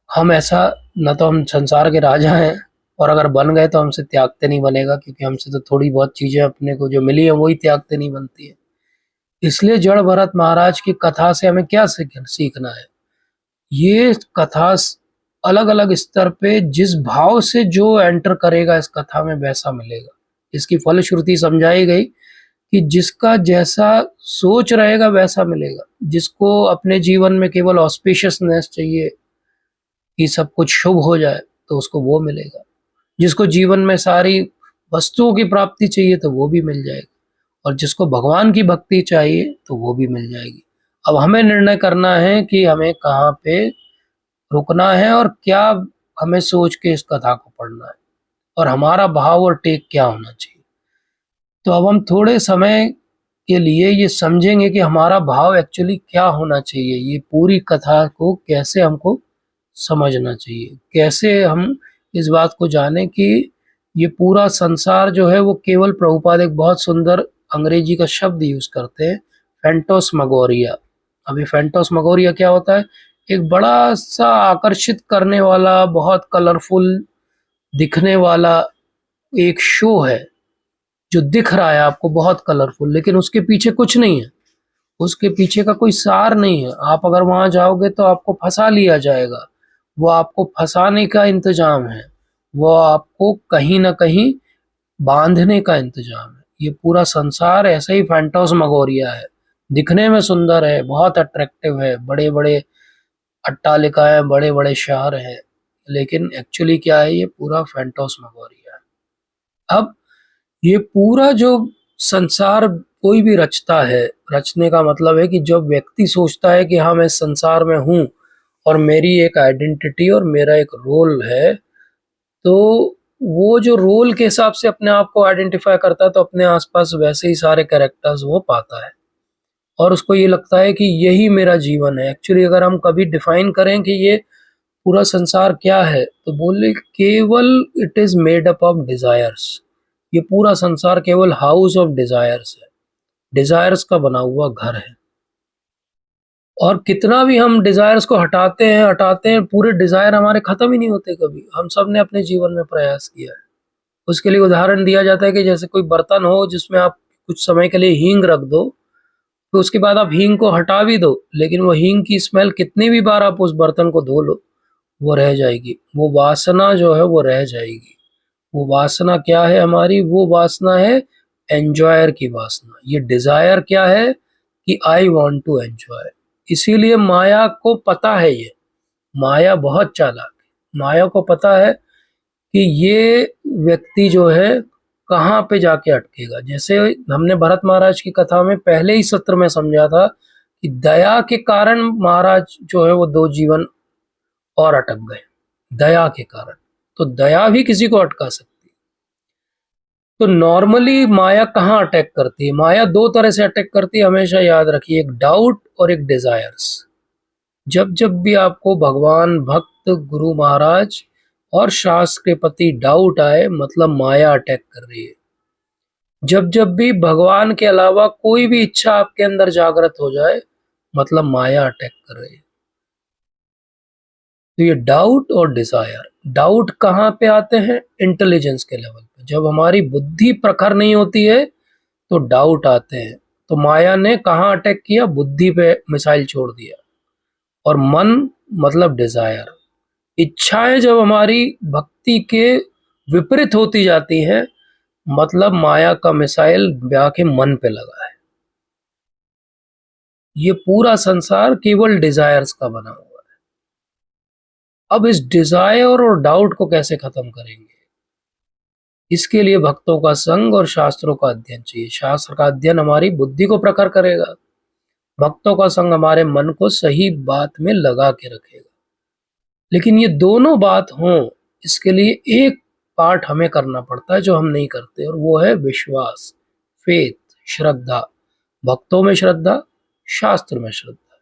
हम ऐसा, न तो हम संसार के राजा हैं, और अगर बन गए तो हमसे त्यागते नहीं बनेगा, क्योंकि हमसे तो थोड़ी बहुत चीजें अपने को जो मिली है वही त्यागते नहीं बनती है। इसलिए जड़ भरत महाराज की कथा से हमें क्या सीखना है? ये कथा अलग अलग स्तर पे जिस भाव से जो एंटर करेगा इस कथा में वैसा मिलेगा। इसकी फलश्रुति समझाई गई कि जिसका जैसा सोच रहेगा वैसा मिलेगा। जिसको अपने जीवन में केवल ऑस्पिशियसनेस चाहिए कि सब कुछ शुभ हो जाए तो उसको वो मिलेगा। जिसको जीवन में सारी वस्तुओं की प्राप्ति चाहिए तो वो भी मिल जाएगी, और जिसको भगवान की भक्ति चाहिए तो वो भी मिल जाएगी। अब हमें निर्णय करना है कि हमें कहाँ पे रुकना है और क्या हमें सोच के इस कथा को पढ़ना है, और हमारा भाव और टेक क्या होना चाहिए। तो अब हम थोड़े समय के लिए ये समझेंगे कि हमारा भाव एक्चुअली क्या होना चाहिए। ये पूरी कथा को कैसे हमको समझना चाहिए, कैसे हम इस बात को जाने कि ये पूरा संसार जो है वो केवल, प्रभुपाद एक बहुत सुंदर अंग्रेजी का शब्द यूज करते हैं, फैंटोस्मगोरिया। अभी फैंटोस्मगोरिया क्या होता है? एक बड़ा सा आकर्षित करने वाला, बहुत कलरफुल दिखने वाला एक शो है जो दिख रहा है आपको बहुत कलरफुल, लेकिन उसके पीछे कुछ नहीं है, उसके पीछे का कोई सार नहीं है। आप अगर वहां जाओगे तो आपको फंसा लिया जाएगा। वो आपको फंसाने का इंतजाम है, वो आपको कहीं ना कहीं बांधने का इंतजाम है। ये पूरा संसार ऐसे ही फैंटोस्मगोरिया है, दिखने में सुंदर है, बहुत अट्रैक्टिव है, बड़े बड़े अट्टालिकाएं, बड़े बड़े शहर हैं, लेकिन एक्चुअली क्या है? ये पूरा फैंटोस्मगोरिया है। अब ये पूरा जो संसार कोई भी रचता है, रचने का मतलब है कि जब व्यक्ति सोचता है कि हाँ मैं इस संसार में हूँ और मेरी एक आइडेंटिटी और मेरा एक रोल है, तो वो जो रोल के हिसाब से अपने आप को आइडेंटिफाई करता है तो अपने आसपास वैसे ही सारे कैरेक्टर्स वो पाता है, और उसको ये लगता है कि यही मेरा जीवन है। एक्चुअली अगर हम कभी डिफाइन करें कि ये पूरा संसार क्या है, तो बोले केवल it is made up of desires. ये पूरा संसार केवल हाउस ऑफ डिजायर्स है, डिजायर्स का बना हुआ घर है। और कितना भी हम डिजायर्स को हटाते हैं, पूरे डिजायर हमारे खत्म ही नहीं होते कभी। हम सब ने अपने जीवन में प्रयास किया है। उसके लिए उदाहरण दिया जाता है कि जैसे कोई बर्तन हो जिसमें आप कुछ समय के लिए हींग रख दो, तो उसके बाद आप हींग को हटा भी दो, लेकिन वो हींग की स्मेल कितनी भी बार आप उस बर्तन को धो लो वो रह जाएगी, वो वासना जो है वो रह जाएगी। वो वासना क्या है हमारी? वो वासना है एंजॉयर की वासना। ये डिजायर क्या है? कि आई वॉन्ट टू एंजॉय। इसीलिए माया को पता है, ये माया बहुत चालाक है। माया को पता है कि ये व्यक्ति जो है कहाँ पे जाके अटकेगा। जैसे हमने भरत महाराज की कथा में पहले ही सत्र में समझा था कि दया के कारण महाराज जो है वो 2 जीवन और अटक गए, दया के कारण। तो दया भी किसी को अटका सकती है। तो नॉर्मली माया कहाँ अटैक करती है? माया दो तरह से अटैक करती है, हमेशा याद रखिए, एक डाउट और एक डिजायर्स। जब जब भी आपको भगवान, भक्त, गुरु महाराज और शास्त्र के प्रति डाउट आए, मतलब माया अटैक कर रही है। जब जब भी भगवान के अलावा कोई भी इच्छा आपके अंदर जागृत हो जाए, मतलब माया अटैक कर रही है। तो ये डाउट और डिजायर, डाउट कहाँ पे आते हैं? इंटेलिजेंस के लेवल पे। जब हमारी बुद्धि प्रखर नहीं होती है तो डाउट आते हैं। तो माया ने कहाँ अटैक किया? बुद्धि पे मिसाइल छोड़ दिया। और मन मतलब डिजायर, इच्छाएं जब हमारी भक्ति के विपरीत होती जाती हैं, मतलब माया का मिसाइल जाके मन पे लगा है। ये पूरा संसार केवल डिजायर्स का बना हुआ है। अब इस डिजायर और डाउट को कैसे खत्म करेंगे? इसके लिए भक्तों का संग और शास्त्रों का अध्ययन चाहिए। शास्त्र का अध्ययन हमारी बुद्धि को प्रखर करेगा, भक्तों का संग हमारे मन को सही बात में लगा के रखेगा। लेकिन ये दोनों बात हों, इसके लिए एक पार्ट हमें करना पड़ता है जो हम नहीं करते, और वो है विश्वास, फेथ, श्रद्धा। भक्तों में श्रद्धा, शास्त्र में श्रद्धा।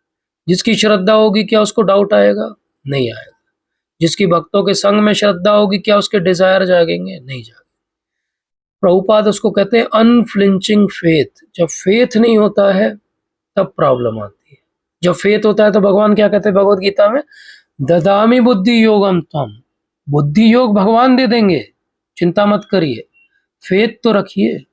जिसकी श्रद्धा होगी क्या उसको डाउट आएगा? नहीं आएगा। जिसकी भक्तों के संग में श्रद्धा होगी क्या उसके डिजायर जागेंगे? नहीं जागेंगे। प्रभुपाद उसको कहते हैं अनफ्लिंचिंग फेथ। जब फेथ नहीं होता है तब प्रॉब्लम आती है। जब फेथ होता है तो भगवान क्या कहते हैं भगवत गीता में? ददामी बुद्धि योगम तम। बुद्धि योग भगवान दे देंगे, चिंता मत करिए, फेथ तो रखिए।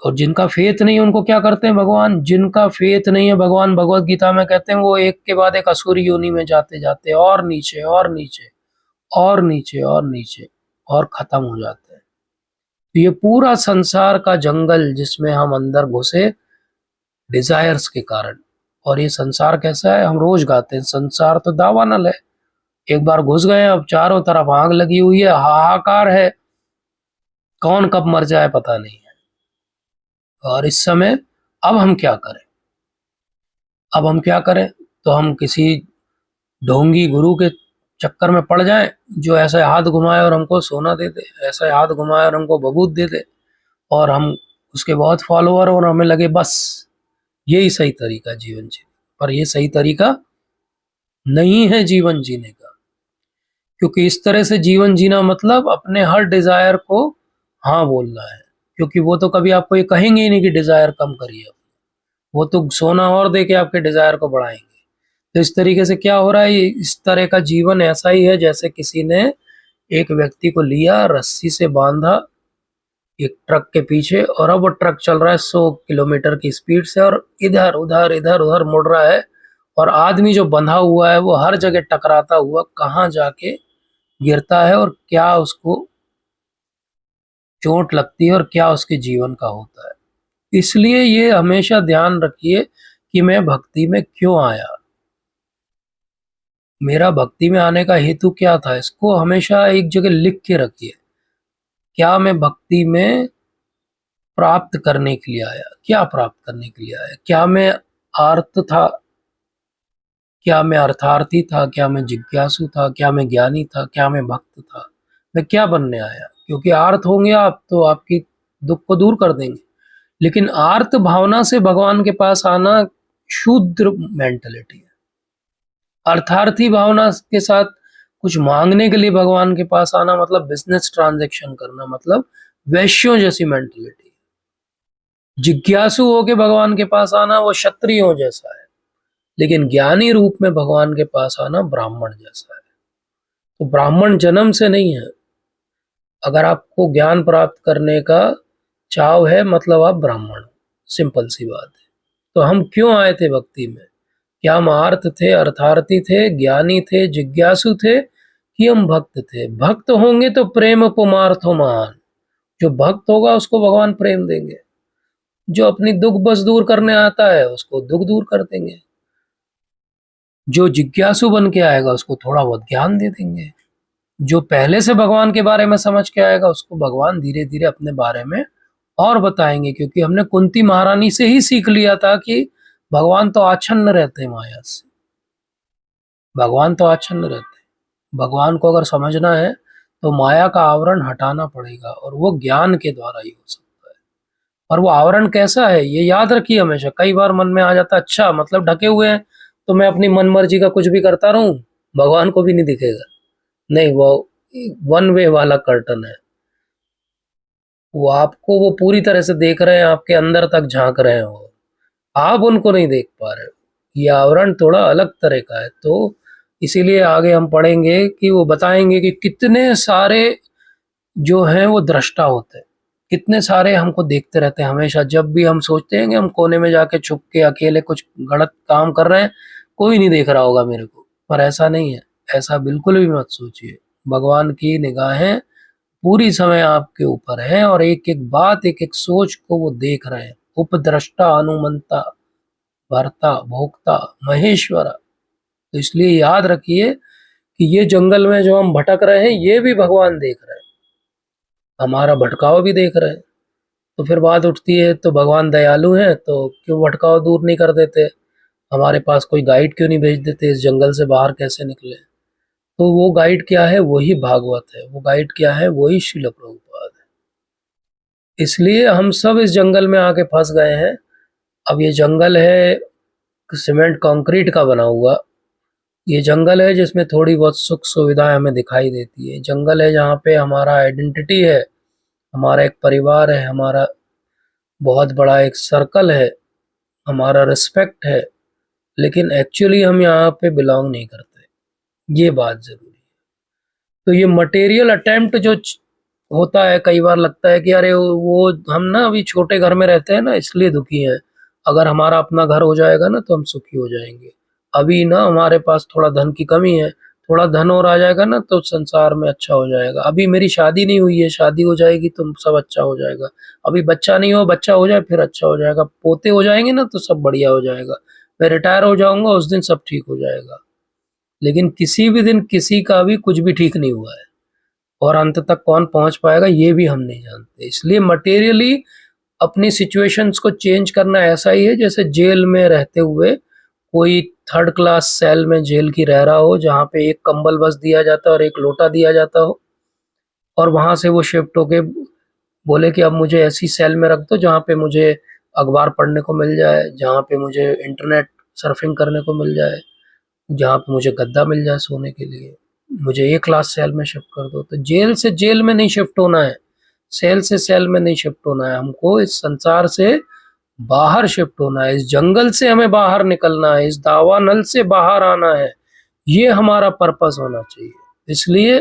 और जिनका फेथ नहीं है उनको क्या करते हैं भगवान? जिनका फेथ नहीं है, भगवान भगवत गीता में कहते हैं, वो एक के बाद एक असुरी योनि में जाते जाते और नीचे और नीचे और नीचे और नीचे और खत्म हो जाते हैं। तो ये पूरा संसार का जंगल जिसमें हम अंदर घुसे डिजायर्स के कारण। और ये संसार कैसा है? हम रोज गाते हैं, संसार तो दावानल है। एक बार घुस गए, अब चारों तरफ आग लगी हुई है, हाहाकार है, कौन कब मर जाए पता नहीं है। और इस समय अब हम क्या करें? अब हम क्या करें? तो हम किसी ढोंगी गुरु के चक्कर में पड़ जाएं जो ऐसे हाथ घुमाए और हमको सोना दे दे, ऐसे हाथ घुमाए और हमको बबूत दे दे, और हम उसके बहुत फॉलोअर, और हमें लगे बस यही सही तरीका जीवन जीने। पर ये सही तरीका नहीं है जीवन जीने का। क्योंकि इस तरह से जीवन जीना मतलब अपने हर डिजायर को हाँ बोलना है। क्योंकि वो तो कभी आपको ये कहेंगे ही नहीं कि डिजायर कम करिए, वो तो सोना और दे के आपके डिजायर को बढ़ाएंगे। तो इस तरीके से क्या हो रहा है? इस तरह का जीवन ऐसा ही है जैसे किसी ने एक व्यक्ति को लिया, रस्सी से बांधा एक ट्रक के पीछे, और अब वो ट्रक चल रहा है 100 किलोमीटर की स्पीड से, और इधर उधर इधर उधर मुड़ रहा है, और आदमी जो बंधा हुआ है वो हर जगह टकराता हुआ कहाँ जाके गिरता है, और क्या उसको चोट लगती है, और क्या उसके जीवन का होता है। इसलिए ये हमेशा ध्यान रखिए कि मैं भक्ति में क्यों आया, मेरा भक्ति में आने का हेतु क्या था। इसको हमेशा एक जगह लिख के रखिए। क्या मैं भक्ति में प्राप्त करने के लिए आया? क्या प्राप्त करने के लिए आया? क्या मैं आर्त था? क्या मैं अर्थार्थी था? क्या मैं जिज्ञासु था? क्या मैं ज्ञानी था? क्या मैं भक्त था? मैं क्या बनने आया? क्योंकि आर्त होंगे आप तो आपकी दुख को दूर कर देंगे। लेकिन आर्त भावना से भगवान के पास आना शूद्र मेंटलिटी है। अर्थार्थी भावना के साथ कुछ मांगने के लिए भगवान के पास आना मतलब बिजनेस ट्रांजैक्शन करना, मतलब वैश्यों जैसी मेंटलिटी। जिज्ञासु होके भगवान के पास आना वो क्षत्रियों जैसा है। लेकिन ज्ञानी रूप में भगवान के पास आना ब्राह्मण जैसा है। तो ब्राह्मण जन्म से नहीं है। अगर आपको ज्ञान प्राप्त करने का चाव है मतलब आप ब्राह्मण हो, सिंपल सी बात है। तो हम क्यों आए थे भक्ति में? क्या हम आर्त थे, अर्थार्थी थे, ज्ञानी थे, जिज्ञासु थे, कि हम भक्त थे? भक्त होंगे तो प्रेम पुमार्थो महान। जो भक्त होगा उसको भगवान प्रेम देंगे। जो अपनी दुख बस दूर करने आता है उसको दुख दूर कर देंगे। जो जिज्ञासु बन के आएगा उसको थोड़ा बहुत ज्ञान दे देंगे। जो पहले से भगवान के बारे में समझ के आएगा उसको भगवान धीरे धीरे अपने बारे में और बताएंगे। क्योंकि हमने कुंती महारानी से ही सीख लिया था कि भगवान तो आच्छन्न रहते हैं माया से। भगवान तो आच्छन्न रहते हैं। भगवान को अगर समझना है तो माया का आवरण हटाना पड़ेगा और वो ज्ञान के द्वारा ही हो सकता है। और वो आवरण कैसा है ये याद रखिए हमेशा। कई बार मन में आ जाता है अच्छा मतलब ढके हुए हैं तो मैं अपनी मन मर्जी का कुछ भी करता रहूं, भगवान को भी नहीं दिखेगा। नहीं, वो वन वे वाला कर्टन है। वो आपको वो पूरी तरह से देख रहे हैं, आपके अंदर तक झांक रहे हैं, वो आप उनको नहीं देख पा रहे हो। ये आवरण थोड़ा अलग तरह का है। तो इसीलिए आगे हम पढ़ेंगे कि वो बताएंगे कि कितने सारे जो हैं वो दृष्टा होते हैं, कितने सारे हमको देखते रहते हैं हमेशा। जब भी हम सोचते हैं कि हम कोने में जाके छुप के अकेले कुछ गलत काम कर रहे हैं, कोई नहीं देख रहा होगा मेरे को, पर ऐसा नहीं है। ऐसा बिल्कुल भी मत सोचिए। भगवान की निगाहें पूरी समय आपके ऊपर है और एक एक बात, एक एक सोच को वो देख रहे हैं। उपद्रष्टा, अनुमंता, भर्ता, भोक्ता, महेश्वरा। तो इसलिए याद रखिए कि ये जंगल में जो हम भटक रहे हैं ये भी भगवान देख रहे हैं, हमारा भटकाव भी देख रहे हैं। तो फिर बात उठती है तो भगवान दयालु हैं तो क्यों भटकाव दूर नहीं कर देते, हमारे पास कोई गाइड क्यों नहीं भेज देते, इस जंगल से बाहर कैसे निकले। तो वो गाइड क्या है, वही भागवत है। वो गाइड क्या है, वही श्रील प्रभुपाद है। इसलिए हम सब इस जंगल में आके फंस गए हैं। अब ये जंगल है सीमेंट कंक्रीट का बना हुआ। ये जंगल है जिसमें थोड़ी बहुत सुख सुविधाएं हमें दिखाई देती है। जंगल है जहाँ पे हमारा आइडेंटिटी है, हमारा एक परिवार है, हमारा बहुत बड़ा एक सर्कल है, हमारा रिस्पेक्ट है। लेकिन एक्चुअली हम यहाँ पे बिलोंग नहीं करते, ये बात जरूरी है। तो ये मटेरियल अटेम्प्ट जो होता है, कई बार लगता है कि अरे वो हम ना अभी छोटे घर में रहते हैं ना इसलिए दुखी हैं, अगर हमारा अपना घर हो जाएगा ना तो हम सुखी हो जाएंगे। अभी ना हमारे पास थोड़ा धन की कमी है, थोड़ा धन और आ जाएगा ना तो संसार में अच्छा हो जाएगा। अभी मेरी शादी नहीं हुई है, शादी हो जाएगी तो सब अच्छा हो जाएगा। अभी बच्चा नहीं हो, बच्चा हो जाए फिर अच्छा हो जाएगा। पोते हो जाएंगे ना तो सब बढ़िया हो जाएगा। मैं रिटायर हो जाऊंगा उस दिन सब ठीक हो जाएगा। लेकिन किसी भी दिन किसी का भी कुछ भी ठीक नहीं हुआ है और अंत तक कौन पहुंच पाएगा ये भी हम नहीं जानते। इसलिए मटेरियली अपनी सिचुएशंस को चेंज करना ऐसा ही है जैसे जेल में रहते हुए कोई थर्ड क्लास सेल में जेल की रह रहा हो, जहाँ पे एक कंबल बस दिया जाता है और एक लोटा दिया जाता हो, और वहां से वो शिफ्ट होके बोले कि अब मुझे ऐसी सेल में रख दो जहाँ पे मुझे अखबार पढ़ने को मिल जाए, जहाँ पे मुझे इंटरनेट सर्फिंग करने को मिल जाए, जहाँ पे मुझे गद्दा मिल जाए सोने के लिए। मुझे ए क्लास सेल में शिफ्ट कर दो। तो जेल से जेल में नहीं शिफ्ट होना है, सेल से सेल में नहीं शिफ्ट होना है। हमको इस संसार से बाहर शिफ्ट होना है, इस जंगल से हमें बाहर निकलना है, इस दावानल से बाहर आना है। ये हमारा पर्पस होना चाहिए। इसलिए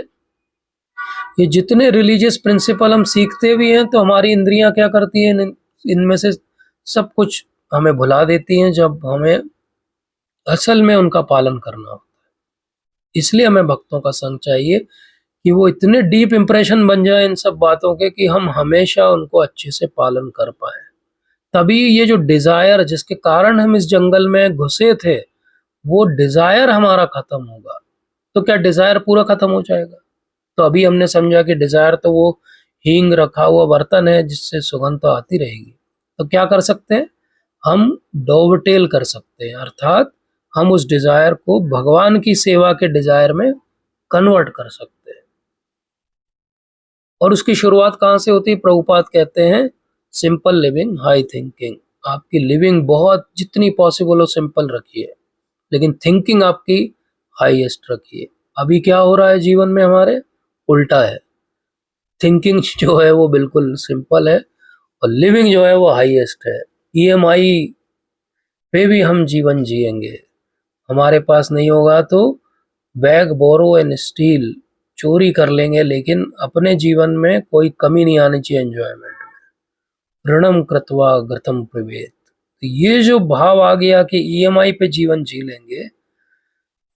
ये जितने रिलीजियस प्रिंसिपल हम सीखते भी हैं तो हमारी इंद्रियां क्या करती हैं, इनमें से सब कुछ हमें भुला देती हैं जब हमें असल में उनका पालन करना हो। इसलिए हमें भक्तों का संग चाहिए कि वो इतने डीप इंप्रेशन बन जाए इन सब बातों के कि हम हमेशा उनको अच्छे से पालन कर पाए। तभी ये जो डिजायर जिसके कारण हम इस जंगल में घुसे थे, वो डिजायर हमारा खत्म होगा। तो क्या डिजायर पूरा खत्म हो जाएगा? तो अभी हमने समझा कि डिजायर तो वो हींग रखा हुआ बर्तन है जिससे सुगंध तो आती रहेगी। तो क्या कर सकते हैं, हम डोवटेल कर सकते हैं, अर्थात हम उस डिजायर को भगवान की सेवा के डिजायर में कन्वर्ट कर सकते हैं। और उसकी शुरुआत कहाँ से होती है? प्रभुपाद कहते हैं सिंपल लिविंग हाई थिंकिंग। आपकी लिविंग बहुत जितनी पॉसिबल हो सिंपल रखिए, लेकिन थिंकिंग आपकी हाईएस्ट रखिए। अभी क्या हो रहा है जीवन में हमारे, उल्टा है। थिंकिंग जो है वो बिल्कुल सिंपल है और लिविंग जो है वो हाईएस्ट है। ईएमआई पे भी हम जीवन जिएंगे। हमारे पास नहीं होगा तो बैग बोरो एंड स्टील, चोरी कर लेंगे, लेकिन अपने जीवन में कोई कमी नहीं आनी चाहिए एंजॉयमेंट में। ऋणम कृत्वा घृतम पिबेत। तो ये जो भाव आ गया कि ईएमआई पे जीवन जी लेंगे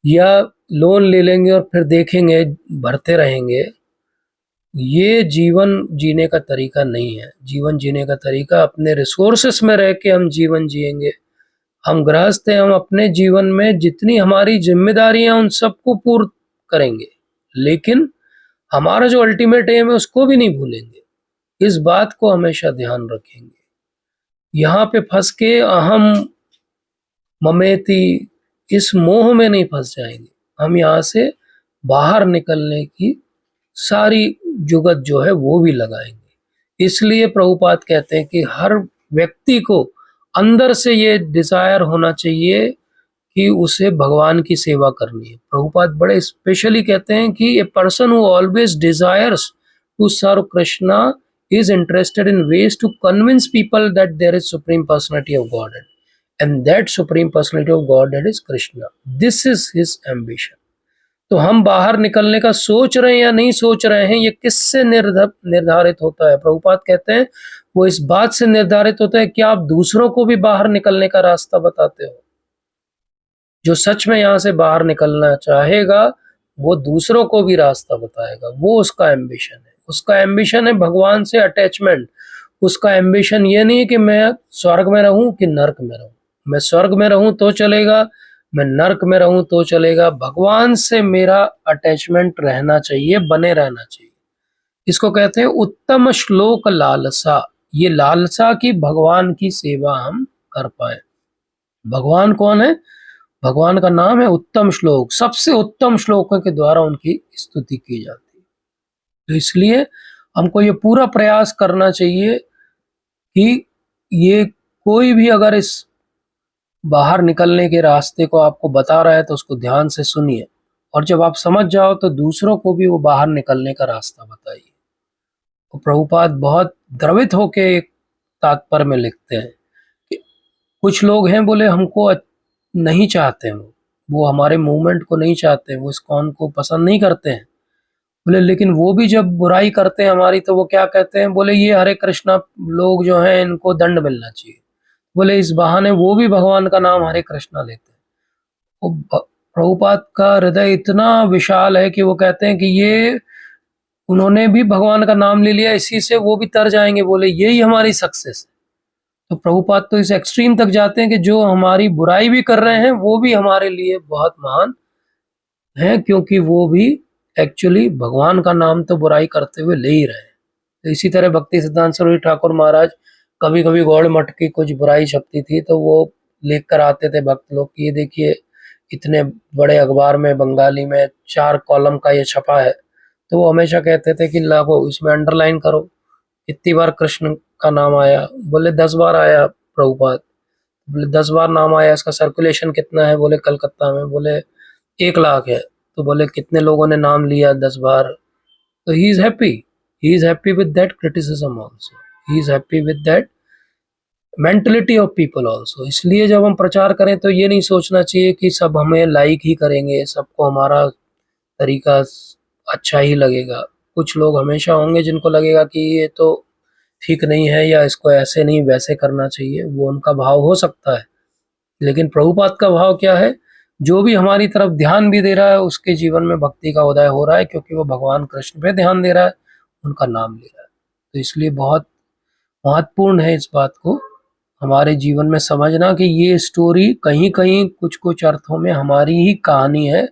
या लोन ले लेंगे और फिर देखेंगे भरते रहेंगे, ये जीवन जीने का तरीका नहीं है। जीवन जीने का तरीका अपने रिसोर्सेस में रह के हम जीवन जिएंगे। हम गृहस्थ हैं, हम अपने जीवन में जितनी हमारी जिम्मेदारियां उन सबको पूर्ण करेंगे, लेकिन हमारा जो अल्टीमेट एम है उसको भी नहीं भूलेंगे। इस बात को हमेशा ध्यान रखेंगे। यहाँ पे फंस के अहम ममेती इस मोह में नहीं फंस जाएंगे। हम यहाँ से बाहर निकलने की सारी जुगत जो है वो भी लगाएंगे। इसलिए प्रभुपाद कहते हैं कि हर व्यक्ति को अंदर से ये डिजायर होना चाहिए कि उसे भगवान की सेवा करनी है। प्रभुपाद बड़े स्पेशली कहते हैं कि a person who always desires to serve Krishna is interested in ways to convince people that there is supreme personality of Godhead, and that supreme personality of Godhead is Krishna. This is his ambition. तो हम बाहर निकलने का सोच रहे हैं या नहीं सोच रहे हैं, ये किससे निर्धारित होता है? प्रभुपाद कहते हैं वो इस बात से निर्धारित होता है कि आप दूसरों को भी बाहर निकलने का रास्ता बताते हो। जो सच में यहाँ से बाहर निकलना चाहेगा वो दूसरों को भी रास्ता बताएगा, वो उसका एम्बिशन है। उसका एम्बिशन है भगवान से अटैचमेंट। उसका एम्बिशन ये नहीं है कि मैं स्वर्ग में रहूं कि नर्क में रहूं। मैं स्वर्ग में रहूं तो चलेगा, मैं नर्क में रहूं तो चलेगा, भगवान से मेरा अटैचमेंट रहना चाहिए, बने रहना चाहिए। इसको कहते हैं उत्तम श्लोक लालसा। ये लालसा की भगवान की सेवा हम कर पाए। भगवान कौन है? भगवान का नाम है उत्तम श्लोक। सबसे उत्तम श्लोकों के द्वारा उनकी स्तुति की जाती है। तो इसलिए हमको ये पूरा प्रयास करना चाहिए कि ये कोई भी अगर इस बाहर निकलने के रास्ते को आपको बता रहा है तो उसको ध्यान से सुनिए, और जब आप समझ जाओ तो दूसरों को भी वो बाहर निकलने का रास्ता बताइए। तो प्रभुपाद बहुत द्रवित होके एक तात्पर्य में लिखते हैं कि कुछ लोग हैं बोले हमको नहीं चाहते हैं, वो हमारे मूवमेंट को नहीं चाहते हैं, वो इस्कॉन को पसंद नहीं करते हैं। बोले लेकिन वो भी जब बुराई करते हैं हमारी तो वो क्या कहते हैं? बोले ये हरे कृष्णा लोग जो हैं इनको दंड मिलना चाहिए। बोले इस बहाने वो भी भगवान का नाम हरे कृष्णा लेते हैं। प्रभुपाद का हृदय इतना विशाल है कि वो कहते हैं कि ये उन्होंने भी भगवान का नाम ले लिया, इसी से वो भी तर जाएंगे। बोले यही हमारी सक्सेस है। तो प्रभुपाद तो इस एक्सट्रीम तक जाते हैं कि जो हमारी बुराई भी कर रहे हैं वो भी हमारे लिए बहुत महान है, क्योंकि वो भी एक्चुअली भगवान का नाम तो बुराई करते हुए ले ही रहे हैं। तो इसी तरह भक्ति सिद्धांत सरस्वती ठाकुर महाराज कभी कभी गौड़ मठ की कुछ बुराई छपती थी तो वो लिख कर आते थे भक्त लोग कि ये देखिए इतने बड़े अखबार में बंगाली में 4 कॉलम का ये छपा है। तो वो हमेशा कहते थे कि लागो इसमें अंडरलाइन करो कितनी बार कृष्ण का नाम आया। बोले 10 बार आया प्रभुपाद। बोले 10 बार नाम आया, इसका सर्कुलेशन कितना है? बोले कलकत्ता में बोले 1 लाख है। तो बोले कितने लोगों ने नाम लिया 10 बार? तो he is happy with that criticism also, he is happy with that mentality of people also. इसलिए जब हम प्रचार करें तो ये नहीं सोचना चाहिए कि सब हमें लाइक ही करेंगे, सबको हमारा तरीका अच्छा ही लगेगा। कुछ लोग हमेशा होंगे जिनको लगेगा कि ये तो ठीक नहीं है या इसको ऐसे नहीं वैसे करना चाहिए, वो उनका भाव हो सकता है। लेकिन प्रभुपाद का भाव क्या है? जो भी हमारी तरफ ध्यान भी दे रहा है उसके जीवन में भक्ति का उदय हो रहा है, क्योंकि वो भगवान कृष्ण पे ध्यान दे रहा है, उनका नाम ले रहा है। तो इसलिए बहुत महत्वपूर्ण है इस बात को हमारे जीवन में समझना कि ये स्टोरी कहीं कहीं कुछ कुछ अर्थों में हमारी ही कहानी है,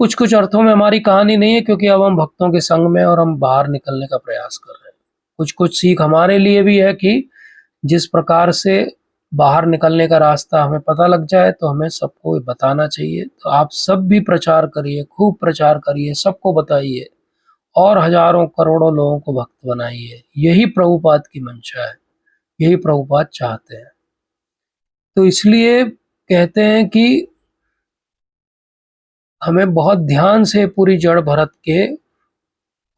कुछ कुछ अर्थों में हमारी कहानी नहीं है, क्योंकि अब हम भक्तों के संग में और हम बाहर निकलने का प्रयास कर रहे हैं। कुछ कुछ सीख हमारे लिए भी है कि जिस प्रकार से बाहर निकलने का रास्ता हमें पता लग जाए तो हमें सबको बताना चाहिए। तो आप सब भी प्रचार करिए, खूब प्रचार करिए, सबको बताइए और हजारों करोड़ों लोगों को भक्त बनाइए। यही प्रभुपाद की मंशा है, यही प्रभुपाद चाहते हैं। तो इसलिए कहते हैं कि हमें बहुत ध्यान से पूरी जड़ भरत के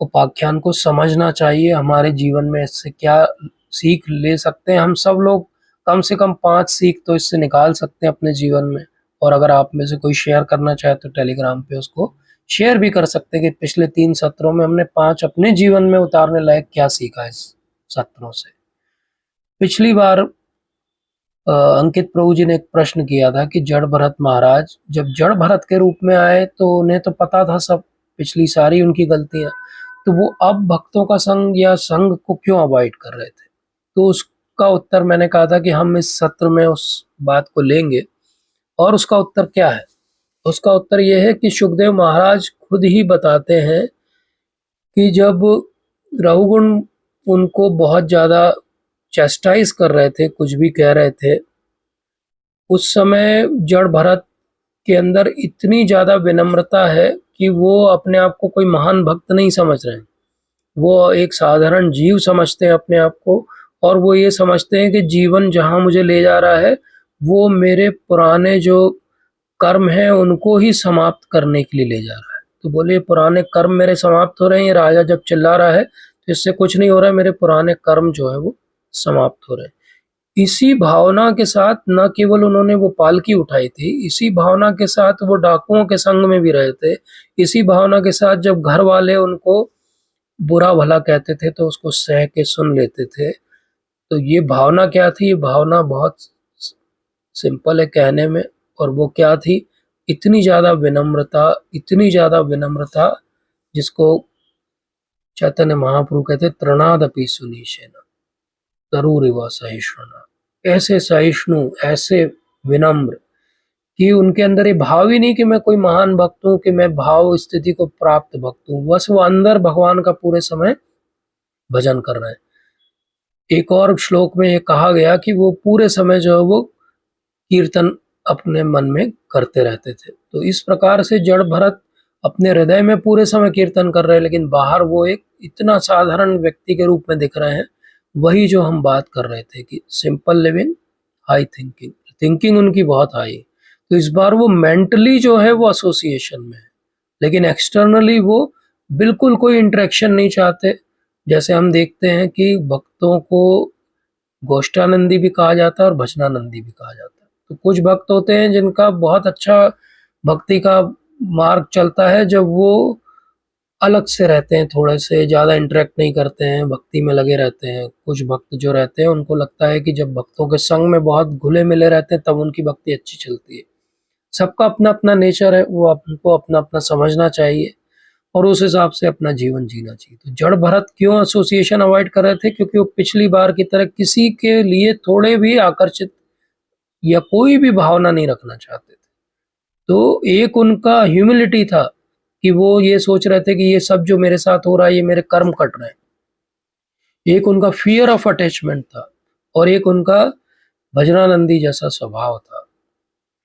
उपाख्यान को समझना चाहिए। हमारे जीवन में इससे क्या सीख ले सकते हैं? हम सब लोग कम से कम 5 सीख तो इससे निकाल सकते हैं अपने जीवन में। और अगर आप में से कोई शेयर करना चाहे तो टेलीग्राम पे उसको शेयर भी कर सकते हैं कि पिछले 3 सत्रों में हमने 5 अपने जीवन में उतारने लायक क्या सीखा इस सत्रों से। पिछली बार अंकित प्रभु जी ने एक प्रश्न किया था कि जड़ भरत महाराज जब जड़ भरत के रूप में आए तो उन्हें तो पता था सब पिछली सारी उनकी गलतियां, तो वो अब भक्तों का संग या संग को क्यों अवॉइड कर रहे थे? तो उसका उत्तर मैंने कहा था कि हम इस सत्र में उस बात को लेंगे। और उसका उत्तर क्या है? उसका उत्तर यह है कि सुखदेव महाराज खुद ही बताते हैं कि जब रहुगुण उनको बहुत ज्यादा चेस्टाइज कर रहे थे, कुछ भी कह रहे थे, उस समय जड़ भरत के अंदर इतनी ज्यादा विनम्रता है कि वो अपने आप को कोई महान भक्त नहीं समझ रहे हैं। वो एक साधारण जीव समझते हैं अपने आप को, और वो ये समझते हैं कि जीवन जहाँ मुझे ले जा रहा है, वो मेरे पुराने जो कर्म हैं उनको ही समाप्त करने के लिए ले जा रहा है। तो बोले पुराने कर्म मेरे समाप्त हो रहे हैं, ये राजा जब चिल्ला रहा है तो इससे कुछ नहीं हो रहा है, मेरे पुराने कर्म जो है वो समाप्त हो रहे हैं। इसी भावना के साथ न केवल उन्होंने वो पालकी उठाई थी, इसी भावना के साथ वो डाकुओं के संग में भी रहे थे, इसी भावना के साथ जब घर वाले उनको बुरा भला कहते थे तो उसको सह के सुन लेते थे। तो ये भावना क्या थी? ये भावना बहुत सिंपल है कहने में, और वो क्या थी? इतनी ज़्यादा विनम्रता, इतनी ज़्यादा विनम्रता, जिसको चैतन्य महाप्रभु कहते तृणादपि सुनीशेन तरुरिव सहिष्णुना। ऐसे सहिष्णु, ऐसे विनम्र कि उनके अंदर ये भाव ही नहीं कि मैं कोई महान भक्त हूँ, कि मैं भाव स्थिति को प्राप्त भक्त हूँ। बस वो अंदर भगवान का पूरे समय भजन कर रहे हैं। एक और श्लोक में ये कहा गया कि वो पूरे समय जो है वो कीर्तन अपने मन में करते रहते थे। तो इस प्रकार से जड़ भरत अपने हृदय में पूरे समय कीर्तन कर रहे हैं, लेकिन बाहर वो एक इतना साधारण व्यक्ति के रूप में दिख रहे हैं। वही जो हम बात कर रहे थे कि simple living, high thinking, thinking उनकी बहुत हाई। तो इस बार वो मेंटली जो है वो एसोसिएशन में है, लेकिन एक्सटर्नली वो बिल्कुल कोई इंटरेक्शन नहीं चाहते। जैसे हम देखते हैं कि भक्तों को गोष्ठानंदी भी कहा जाता है और भजनानंदी भी कहा जाता है। तो कुछ भक्त होते हैं जिनका बहुत अच्छा भक्ति का मार्ग चलता है, जब वो अलग से रहते हैं, थोड़े से ज़्यादा इंटरेक्ट नहीं करते हैं, भक्ति में लगे रहते हैं। कुछ भक्त जो रहते हैं उनको लगता है कि जब भक्तों के संग में बहुत घुले मिले रहते हैं तब उनकी भक्ति अच्छी चलती है। सबका अपना अपना नेचर है, वो उनको अपना अपना समझना चाहिए और उस हिसाब से अपना जीवन जीना चाहिए। तो जड़ भरत क्यों एसोसिएशन अवॉइड कर रहे थे? क्योंकि वो पिछली बार की तरह किसी के लिए थोड़े भी आकर्षित या कोई भी भावना नहीं रखना चाहते थे। तो एक उनका ह्यूमिलिटी था कि वो ये सोच रहे थे कि ये सब जो मेरे साथ हो रहा है ये मेरे कर्म कट रहे हैं। एक उनका फियर ऑफ अटैचमेंट था, और एक उनका भजनानंदी जैसा स्वभाव था।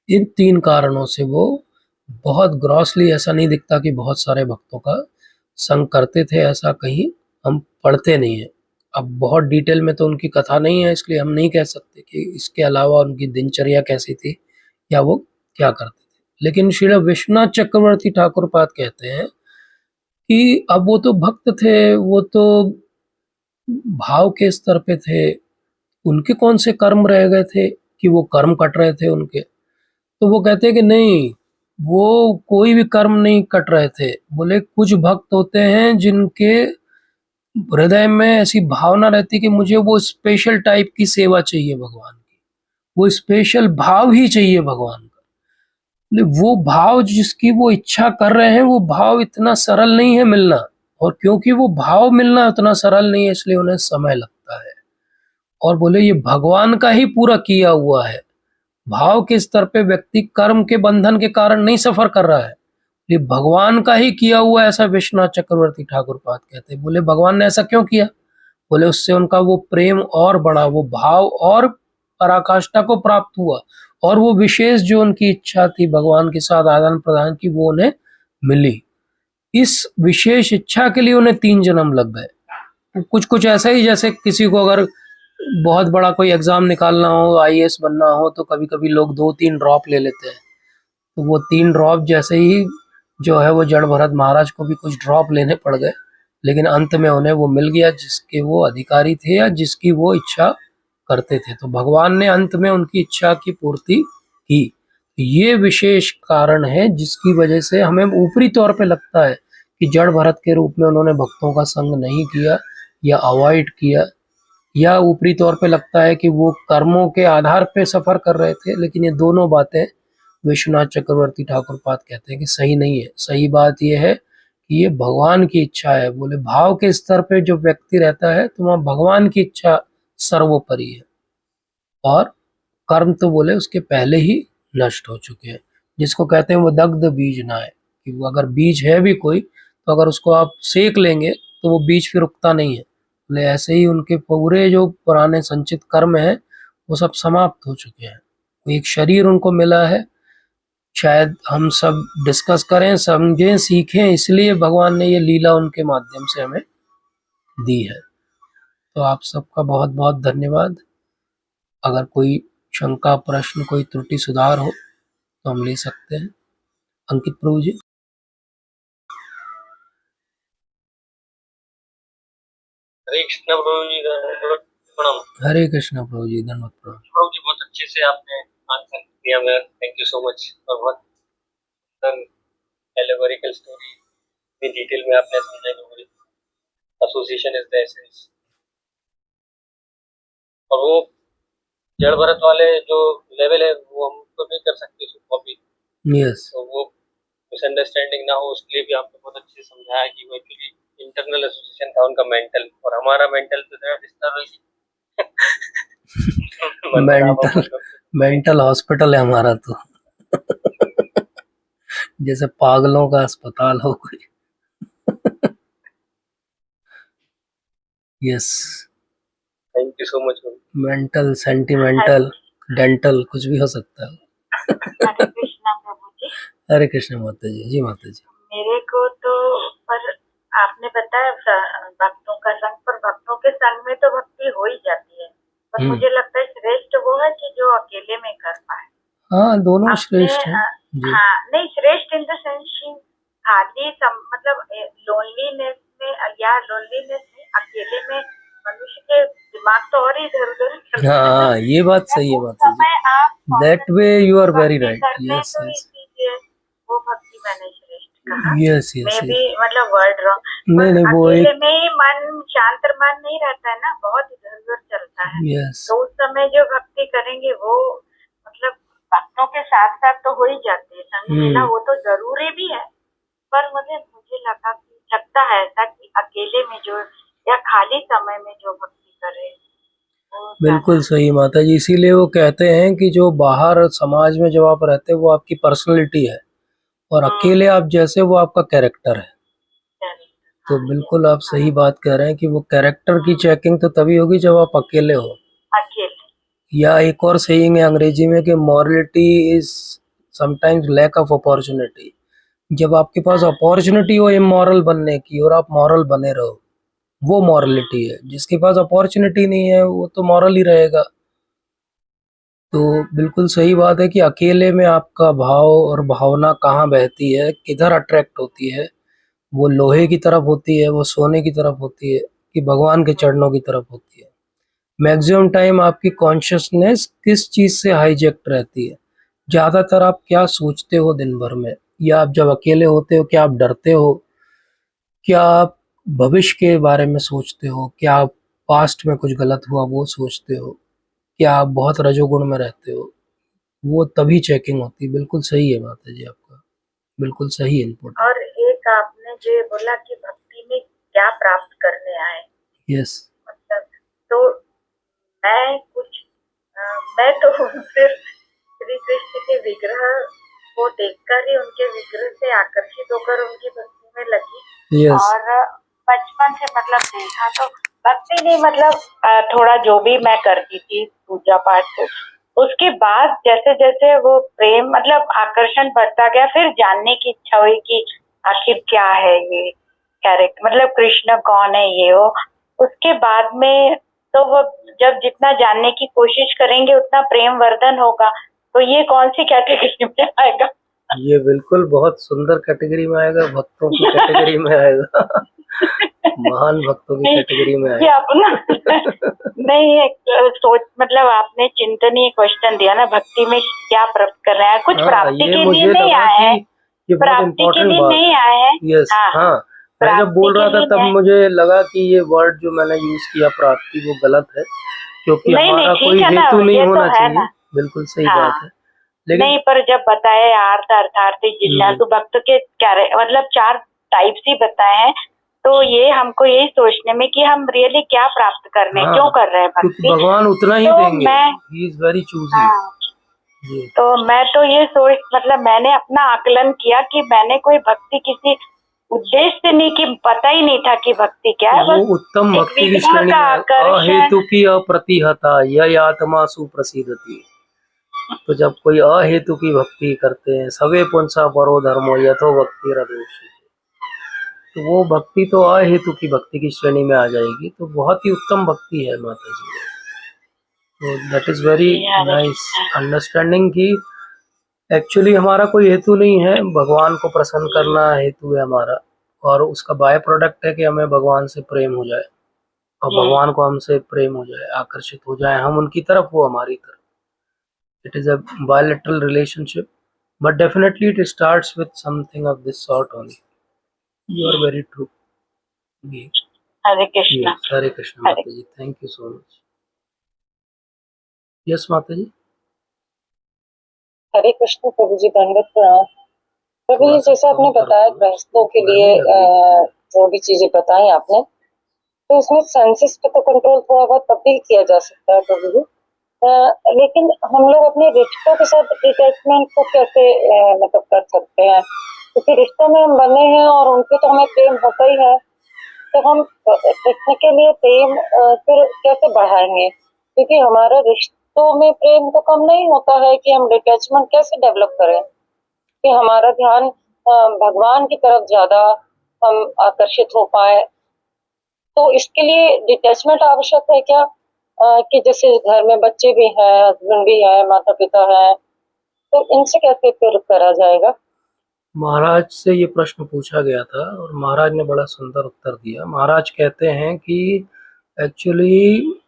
इन 3 कारणों से वो बहुत ग्रॉसली, ऐसा नहीं दिखता कि बहुत सारे भक्तों का संग करते थे, ऐसा कहीं हम पढ़ते नहीं हैं। अब बहुत डिटेल में तो उनकी कथा नहीं है, इसलिए हम नहीं कह सकते कि इसके अलावा उनकी दिनचर्या कैसी थी या वो क्या करते थे। लेकिन श्री विश्वनाथ चक्रवर्ती ठाकुर पाद कहते हैं कि अब वो तो भक्त थे, वो तो भाव के स्तर पे थे, उनके कौन से कर्म रह गए थे कि वो कर्म कट रहे थे उनके। तो वो कहते हैं कि नहीं, वो कोई भी कर्म नहीं कट रहे थे। बोले कुछ भक्त होते हैं जिनके हृदय में ऐसी भावना रहती कि मुझे वो स्पेशल टाइप की सेवा चाहिए भगवान की, वो स्पेशल भाव ही चाहिए भगवान का। बोले वो भाव जिसकी वो इच्छा कर रहे हैं, वो भाव इतना सरल नहीं है मिलना, और क्योंकि वो भाव मिलना उतना सरल नहीं है इसलिए उन्हें समय लगता है। और बोले ये भगवान का ही पूरा किया हुआ है। भाव के स्तर पे व्यक्ति कर्म के बंधन के कारण नहीं सफर कर रहा है, ये भगवान का ही किया हुआ, ऐसा विश्वनाथ चक्रवर्ती ठाकुर पाद कहते हैं। बोले भगवान ने ऐसा क्यों किया? बोले उससे उनका वो प्रेम और बढ़ा, वो भाव और पराकाष्ठा को प्राप्त हुआ, और वो विशेष जो उनकी इच्छा थी भगवान के साथ आदान प्रदान की, वो उन्हें मिली। इस विशेष इच्छा के लिए उन्हें 3 जन्म लग गए। कुछ कुछ ऐसा ही, जैसे किसी को अगर बहुत बड़ा कोई एग्जाम निकालना हो, आईएएस बनना हो, तो कभी कभी लोग 2-3 ड्रॉप ले लेते हैं। तो वो 3 ड्रॉप जैसे ही जो है वो जड़ भरत महाराज को भी कुछ ड्रॉप लेने पड़ गए, लेकिन अंत में उन्हें वो मिल गया जिसके वो अधिकारी थे या जिसकी वो इच्छा करते थे। तो भगवान ने अंत में उनकी इच्छा की पूर्ति की। ये विशेष कारण है जिसकी वजह से हमें ऊपरी तौर पे लगता है कि जड़ भरत के रूप में उन्होंने भक्तों का संग नहीं किया या अवॉइड किया, या ऊपरी तौर पे लगता है कि वो कर्मों के आधार पे सफर कर रहे थे। लेकिन ये दोनों बातें विश्वनाथ चक्रवर्ती ठाकुर पाद कहते हैं कि सही नहीं है। सही बात यह है कि ये भगवान की इच्छा है। बोले भाव के स्तर पे जो व्यक्ति रहता है तो वहाँ भगवान की इच्छा सर्वोपरि है, और कर्म तो बोले उसके पहले ही नष्ट हो चुके हैं। जिसको कहते हैं वो दग्ध बीज ना है, कि वो अगर बीज है भी कोई, तो अगर उसको आप सेक लेंगे तो वो बीज फिर उगता नहीं है। बोले ऐसे ही उनके पूरे जो पुराने संचित कर्म हैं वो सब समाप्त हो चुके हैं। एक शरीर उनको मिला है, शायद हम सब डिस्कस करें, समझें, सीखें, इसलिए भगवान ने ये लीला उनके माध्यम से हमें दी है। तो आप सबका बहुत बहुत धन्यवाद। अगर कोई शंका, प्रश्न, कोई त्रुटि सुधार हो तो हम ले सकते हैं। अंकित प्रभु जी। हरे कृष्ण प्रभु जी, धन्यवाद, प्रणाम। हरे कृष्ण प्रभु जी, धन्यवाद, प्रणाम। प्रभु जी बहुत अच्छे से आपने आंसर दिया, मैं थैंक यू सो मच। और बहुत एलेगोरिकल स्टोरी डिटेल में आपने समझाई मुझे। Association is the essence. और वो जड़ भरत वाले जो लेवल है वो हम तो नहीं कर सकते उसको कॉपी। यस। तो वो मिसअंडरस्टैंडिंग ना हो उसके लिए भी आपने बहुत अच्छे से समझाया कि वो एक्चुअली इंटरनल एसोसिएशन था उनका मेंटल, और हमारा मेंटल तो मेंटल हॉस्पिटल है हमारा तो। जैसे पागलों का अस्पताल हो कोई। Yes. Thank you so much. Mental, sentimental, dental, कुछ भी हो सकता है। हरे कृष्णा प्रभु जी। हरे कृष्ण माता जी। जी माता जी। मेरे को तो पर आपने बताया भक्तों का संग, पर भक्तों के संग में तो भक्ति हो ही जाती है, पर मुझे लगता है श्रेष्ठ वो है कि जो अकेले में कर पाए। हाँ, दोनों अपने श्रेष्ठ हैं जी। हाँ, नहीं श्रेष्ठ इन द सेंस खाली मतलब लोनलीनेस में या लोनलीनेस में अकेले में मनुष्य के दिमाग तो और इधर उधर। हाँ, ये बात सही है माता जी। That way you are very right. Yes तो यस इसीलिए वो भक्ति मैंने श्रेष्ठ कहा। Yes yes. मैं भी मतलब वर्ड रॉन्ग, नहीं नहीं, वो अकेले एक में ही मन शांत मन नहीं रहता है ना, बहुत इधर उधर चलता है। यस। तो उस समय जो भक्ति करेंगे वो मतलब भक्तों के साथ साथ तो हो ही जाती है, संग मिला वो तो जरूरी भी है, पर मुझे लगता है ऐसा कि अकेले में जो या खाली समय में जो भक्ति करे वो बिल्कुल सही माता जी। इसीलिए वो कहते हैं कि जो बाहर समाज में जब आप रहते हैं वो आपकी पर्सनैलिटी है, और अकेले आप जैसे वो आपका कैरेक्टर है। तो बिल्कुल आप सही बात कह रहे हैं कि वो कैरेक्टर की चेकिंग तो तभी होगी जब आप अकेले हो। या एक और सेइंग है अंग्रेजी में कि morality is sometimes lack of opportunity. जब आपके पास अपॉर्चुनिटी हो इमोरल बनने की और आप मॉरल बने रहो, वो मॉरलिटी है। जिसके पास अपॉर्चुनिटी नहीं है वो तो मॉरल ही रहेगा। तो बिल्कुल सही बात है कि अकेले में आपका भाव और भावना कहाँ बहती है, किधर अट्रैक्ट होती है, वो लोहे की तरफ होती है, वो सोने की तरफ होती है, कि भगवान के चरणों की तरफ होती है। मैक्सिमम टाइम आपकी कॉन्शियसनेस किस चीज से हाईजेक्ट रहती है? ज्यादातर आप क्या सोचते हो दिन भर में, या आप जब अकेले होते हो क्या आप डरते हो, क्या आप भविष्य के बारे में सोचते हो, क्या आप पास्ट में कुछ गलत हुआ वो सोचते हो, क्या आप बहुत रजोगुण में रहते हो, वो तभी चेकिंग होती है। बिल्कुल सही है माता जी आपका, बिल्कुल सही इनपुट। और एक आपने जो बोला कि भक्ति में क्या प्राप्त करने आए। यस। मतलब तो मैं तो सिर्फ श्री कृष्ण के विग्रह को देखकर ही उनके विग्रह से आकर्षित होकर उनकी भक्ति में लगी। यस। और बचपन से मतलब देखा तो भक्ति नहीं मतलब थोड़ा जो भी मैं करती थी पूजा पाठ को, उसके बाद जैसे जैसे वो प्रेम मतलब आकर्षण बढ़ता गया, फिर जानने की इच्छा हुई कि आखिर क्या है ये कैरेक्टर, मतलब कृष्ण कौन है ये वो। उसके बाद में तो वो जब जितना जानने की कोशिश करेंगे उतना प्रेम वर्धन होगा। तो ये कौन सी कैटेगरी में आएगा? ये बिल्कुल बहुत सुंदर कैटेगरी में आएगा, भक्तों की कैटेगरी में आएगा। महान भक्तों की कैटेगरी में ये आएगा। अपना नहीं एक सोच मतलब आपने चिंतनीय क्वेश्चन दिया ना, भक्ति में क्या प्राप्त कर रहे हैं, कुछ प्राप्ति के लिए नहीं आए हैं, ये बहुत प्राप्ति के इम्पोर्टेंट लिए बात नहीं है। आए हैं। यस। हाँ, मैं जब बोल रहा था तब मुझे लगा कि ये वर्ड जो मैंने यूज किया प्राप्ति वो गलत है, क्योंकि हमारा कोई हेतु नहीं होना चाहिए। बिल्कुल सही बात है, लेकिन नहीं पर जब बताए आर्थ अर्थार्थी जिज्ञासु भक्त के क्या मतलब 4 टाइप्स ही बताए हैं, तो ये हमको यही सोचने में कि हम रियली क्या प्राप्त करने क्यों कर रहे हैं भक्ति, क्योंकि भगवान उतना ही देंगे। He is very choosy. तो मैं तो ये सोच मतलब मैंने अपना आकलन किया कि मैंने कोई भक्ति किसी उद्देश्य से नहीं, कि पता ही नहीं था कि भक्ति क्या है, वो उत्तम भक्ति की श्रेणी में अहेतु की अप्रतिहता यह आत्मा सुप्रसिद्धति। तो जब कोई अहेतु की भक्ति करते हैं, सवे पुंसा परो धर्मो यथो भक्ति रदोषिते, तो वो भक्ति तो अहेतु की भक्ति की श्रेणी में आ जाएगी। तो बहुत ही उत्तम भक्ति है माता जी। तो that is very Hare nice understanding कि एक्चुअली हमारा कोई हेतु नहीं है, भगवान को प्रसन्न करना हेतु है हमारा, और उसका बाय प्रोडक्ट है कि हमें भगवान से प्रेम हो जाए और भगवान को हमसे प्रेम हो जाए, आकर्षित हो जाए हम उनकी तरफ, वो हमारी तरफ। It is a bilateral relationship, but definitely it starts with something of this sort only. You are very true. Yeah. Hare Krishna. Yes, Hare Krishna Hare Mataji. Thank you so much. Yes, Mataji. हरे कृष्ण प्रभु जी, दंडवत प्रणाम। प्रभु थोड़ा जी, सा जैसे आपने कम कर बताया दो, गृहस्थों के गर्मी लिए लग रही है। जो भी चीजें बताई आपने, तो उसमें सेंसेस पे तो कंट्रोल थोड़ा बहुत तब भी किया जा सकता है प्रभु जी। लेकिन हम लोग अपने रिश्तों के साथ डिटैचमेंट को कैसे मतलब कर सकते हैं? क्योंकि रिश्तों में हम बने हैं और उनसे तो हमें प्रेम होता ही है, तो हम कृष्ण के लिए प्रेम फिर कैसे बढ़ाएंगे? क्योंकि हमारा रिश्तों में प्रेम तो कम नहीं होता है कि हम डिटैचमेंट कैसे डेवलप करें कि हमारा ध्यान भगवान की तरफ ज्यादा हम आकर्षित हो पाए। तो इसके लिए डिटैचमेंट आवश्यक है क्या? कि जैसे घर में बच्चे भी हैं, हस्बैंड भी है, माता पिता है, तो इनसे कैसे फिर करा जाएगा? महाराज से ये प्रश्न पूछा गया था और महाराज ने बड़ा सुंदर उत्तर दिया। महाराज कहते हैं कि actually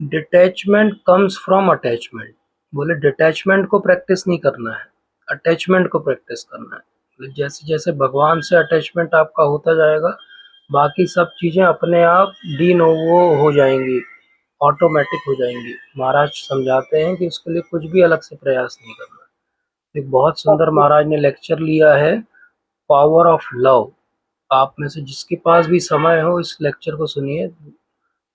detachment comes from attachment. बोले डिटैचमेंट को प्रैक्टिस नहीं करना है, अटैचमेंट को प्रैक्टिस करना है। बोले जैसे जैसे भगवान से अटैचमेंट आपका होता जाएगा, बाकी सब चीज़ें अपने आप डी नोवो हो जाएंगी, ऑटोमेटिक हो जाएंगी। महाराज समझाते हैं कि उसके लिए कुछ भी अलग से प्रयास नहीं करना। एक बहुत सुंदर महाराज ने लेक्चर लिया है, पावर ऑफ लव। आप में से जिसके पास भी समय हो इस लेक्चर को सुनिए,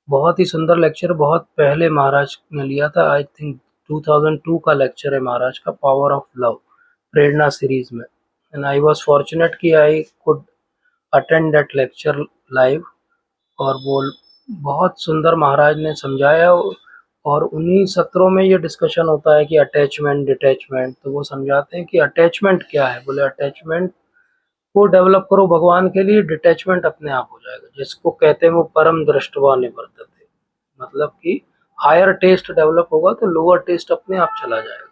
बहुत ही सुंदर लेक्चर, बहुत पहले महाराज ने लिया था, आई थिंक 2002 का लेक्चर है महाराज का, power of love, Prerna series में। एंड आई वाज फॉर्चुनेट कि I could attend that lecture live, और वो बहुत सुंदर महाराज ने समझाया। और उन्हीं सत्रों में ये डिस्कशन होता है कि अटैचमेंट डिटैचमेंट, तो वो समझाते हैं कि अटैचमेंट क्या है। बोले अटैचमेंट को डेवलप करो भगवान के लिए, डिटैचमेंट अपने आप हो जाएगा। जिसको कहते हैं वो परम दृष्टवा निवर्तते, मतलब कि हायर टेस्ट डेवलप होगा तो लोअर टेस्ट अपने आप चला जाएगा।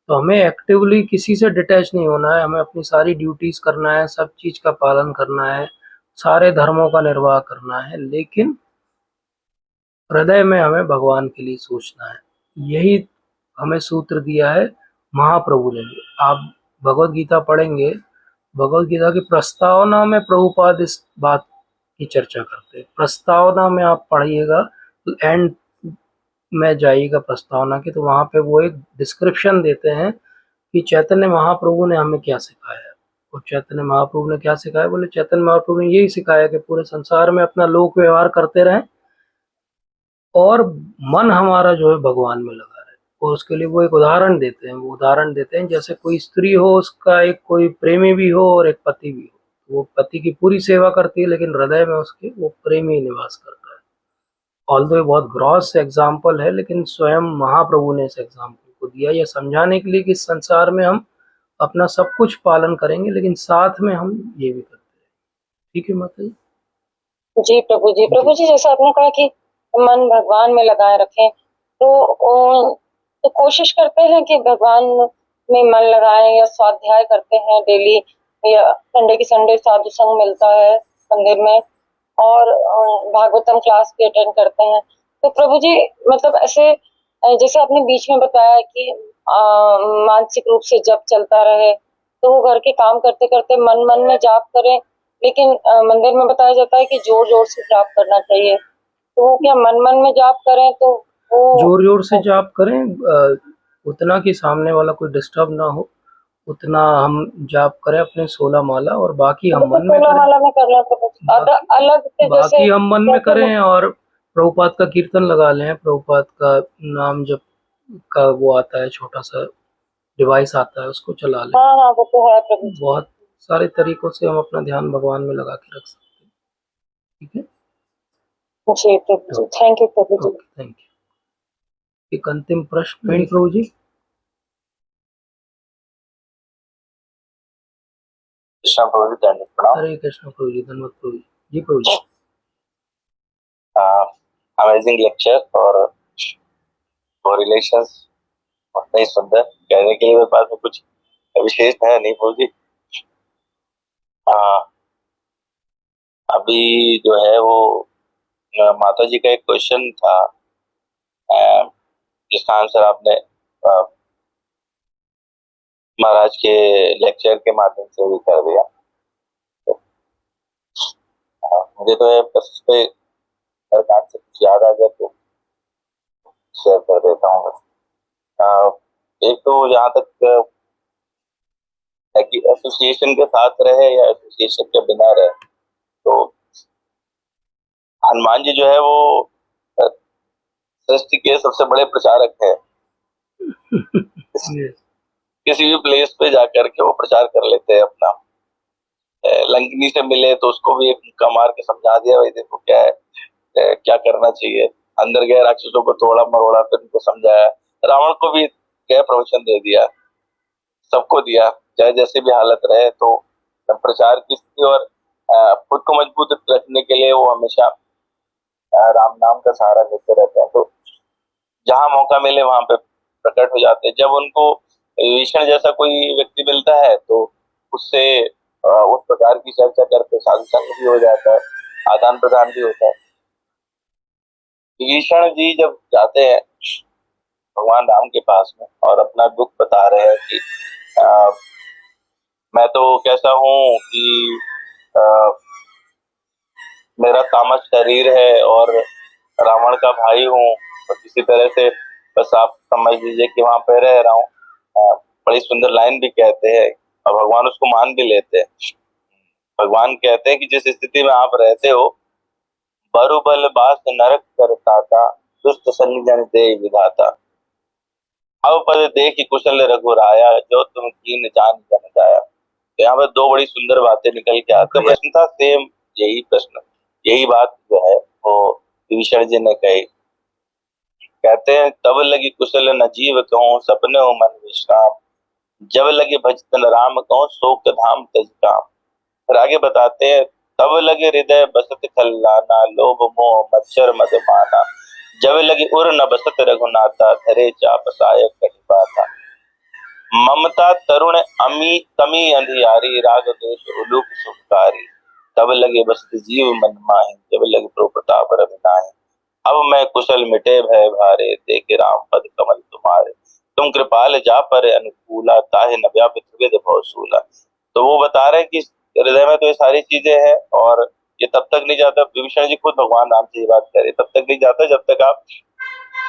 तो हमें एक्टिवली किसी से डिटैच नहीं होना है, हमें अपनी सारी ड्यूटीज करना है, सब चीज का पालन करना है, सारे धर्मों का निर्वाह करना है, लेकिन हृदय में हमें भगवान के लिए सोचना है। यही हमें सूत्र दिया है महाप्रभु ने भी। आप भगवत गीता पढ़ेंगे, भगवत गीता की प्रस्तावना में प्रभुपाद इस बात की चर्चा करते हैं। प्रस्तावना में आप पढ़िएगा, एंड में जाइएगा प्रस्तावना की, तो वहाँ पे वो एक डिस्क्रिप्शन देते हैं कि चैतन्य महाप्रभु ने हमें क्या सिखाया है। और चैतन्य महाप्रभु ने क्या सिखाया? बोले चैतन्य महाप्रभु ने यही सिखाया कि पूरे संसार में अपना लोक व्यवहार करते रहें और मन हमारा जो है भगवान में लगा रहे। और उसके लिए वो एक उदाहरण देते हैं, वो उदाहरण देते हैं जैसे कोई स्त्री हो, उसका एक कोई प्रेमी भी हो और एक पति भी हो। वो पति की पूरी सेवा करती है लेकिन हृदय में उसके वो प्रेमी निवास करता है। ऑल्दो ये बहुत ग्रॉस एग्जाम्पल है, लेकिन स्वयं महाप्रभु ने इस एग्जाम्पल को दिया ये समझाने के लिए कि इस संसार में हम अपना सब कुछ पालन करेंगे लेकिन साथ में हम ये भी करते हैं। ठीक है माता जी? जी प्रभु जी। प्रभु जी, जैसे आपने कहा कि मन भगवान में लगाए रखें, तो कोशिश करते हैं कि भगवान में मन लगाएं, या स्वाध्याय करते हैं डेली, या संडे की संडे साधु संग मिलता है मंदिर में, और भागवतम क्लास भी अटेंड करते हैं। तो प्रभु जी, मतलब ऐसे जैसे आपने बीच में बताया कि मानसिक रूप से जप चलता रहे, तो वो घर के काम करते करते मन मन में जाप करें, लेकिन मंदिर में बताया जाता है कि जोर जोर से जाप करना चाहिए, तो वो क्या मन मन में जाप करें तो वो जोर जोर से जाप करें, उतना कि सामने वाला कोई डिस्टर्ब ना हो, उतना हम जाप करें अपने 16 माला, और बाकी हम मन में 16 करें। माला में कर लें प्रभु जी। अलग से जैसे बाकी हम मन में कैसे करें, और प्रभुपाद का कीर्तन लगा लें, प्रभुपाद का नाम जब का वो आता है, छोटा सा डिवाइस आता है, उसको चला लें। हाँ हाँ, वो तो है प्रभु जी। बहुत सारे तरीकों से हम अपना ध्यान भगवान में लगा के रख सकते हैं। ठीक है, जी प्रभु जी, थैंक यू प्रभु जी। Okay, thank you. एक अंतिम प्रश्न प्रभु जी। कृष्णा प्रभु जी, दंड प्रणाम। हरे कृष्ण प्रभु जी, धन्यवाद प्रभु जी। जी प्रभु जी। अमेजिंग लेक्चर और रिलेशंस बहुत ही सुंदर। कहने के लिए मेरे पास में कुछ विशेष है नहीं प्रभु जी। अभी जो है वो माता जी का एक क्वेश्चन था, जिसका आंसर आपने महाराज के लेक्चर के माध्यम से भी कर दिया। मुझे तो बस इस पे आंसर कुछ याद आ गया तो शेयर कर देता हूँ। एक तो जहाँ तक है कि एसोसिएशन के साथ रहे या एसोसिएशन के बिना रहे, तो हनुमान जी जो है वो सृष्टि के सबसे बड़े प्रचारक है। किसी भी प्लेस पे जाकर के वो प्रचार कर लेते हैं अपना। लंकिनी से मिले तो उसको भी एक मुक्का मार के समझा दिया, भाई देखो क्या है, क्या करना चाहिए। अंदर गए, राक्षसों को तोड़ा मरोड़ा, फिर उनको समझाया। रावण को भी गए प्रवचन दे दिया, सबको दिया, चाहे जैसे भी हालत रहे। तो प्रचार की स्थिति और खुद को मजबूत रखने के लिए वो हमेशा राम नाम का सहारा लेते रहते हैं। तो जहां मौका मिले वहां पे प्रकट हो जाते हैं। जब उनको विभीषण जैसा कोई व्यक्ति मिलता है तो उससे उस प्रकार की चर्चा करके साधु संग भी हो जाता है, आदान प्रदान भी होता है। विभीषण जी जब जाते हैं भगवान राम के पास में और अपना दुख बता रहे हैं कि मैं तो कैसा हूँ कि मेरा तामस शरीर है और रावण का भाई हूँ, तो किसी तरह से बस आप समझ लीजिए कि वहां पे रह रहा हूँ। बड़ी सुंदर लाइन भी कहते हैं और भगवान उसको मान भी लेते हैं। भगवान कहते हैं कि जिस स्थिति में आप रहते हो, बरुबल बास नरक करता था, दुष्ट संजन दे विधाता, अब पद देखि कुशल रघुराया, जो तुम कीन जान जन जाया। तो यहाँ पर दो बड़ी सुंदर बातें निकल के आती है। प्रश्न था सेम यही प्रश्न, यही बात जो है वो विभीषण जी ने कही। कहते हैं तब लगी कुशल न जीव कहूँ, सपने हो मन विश्राम, जब लगे भजतन राम कहूँ, शोक धाम तज काम। फिर आगे बताते हैं तब लगे हृदय बसत खल्लाना, लोभ मोह मच्छर मद माना, जब लगे उर न बसत रघुनाथा, धरे चाप सायक कहि बाथा। ममता तरुण अमी तमी अंधियारी, राग द्वेष उलूक सुखकारी, तब लगे बसत जीव मन माहि, जब लगे प्रभु प्रताप रघुनाहि। अब मैं कुशल मिटे भय भारे, देखे राम पद कमल तुम्हारे, तुम कृपाल जा पर अनुकूला, ताहि न व्यापित विद भव सूला। तो वो बता रहे हैं कि हृदय में तो ये सारी चीजें हैं और ये तब तक नहीं जाता। विभीषण जी खुद भगवान राम से ये बात करे, तब तक नहीं जाता जब तक आप,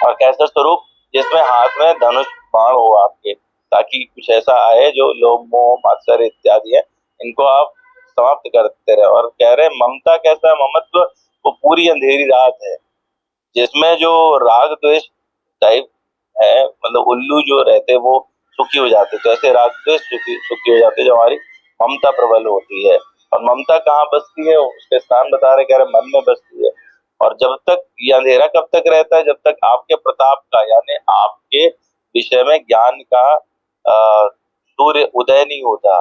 और कैसा स्वरूप जिसमें हाथ में धनुष बाण हो आपके, ताकि कुछ ऐसा आए जो लोभ मोह मात्सर्य इत्यादि है, इनको आप समाप्त करते रहे। और कह रहे ममता कैसा, ममत्व वो पूरी अंधेरी रात है जिसमें जो राग द्वेष टाइप है, मतलब उल्लू जो रहते वो सुखी हो जाते। तो ऐसे राग द्वेष सुखी हो जाते जो हमारी ममता प्रबल होती है। और ममता कहाँ बसती है, उसके स्थान बता रहे, कह रहे मन में बसती है। और जब तक ये अंधेरा कब तक रहता है, जब तक आपके प्रताप का यानी आपके विषय में ज्ञान का सूर्य उदय नहीं होता।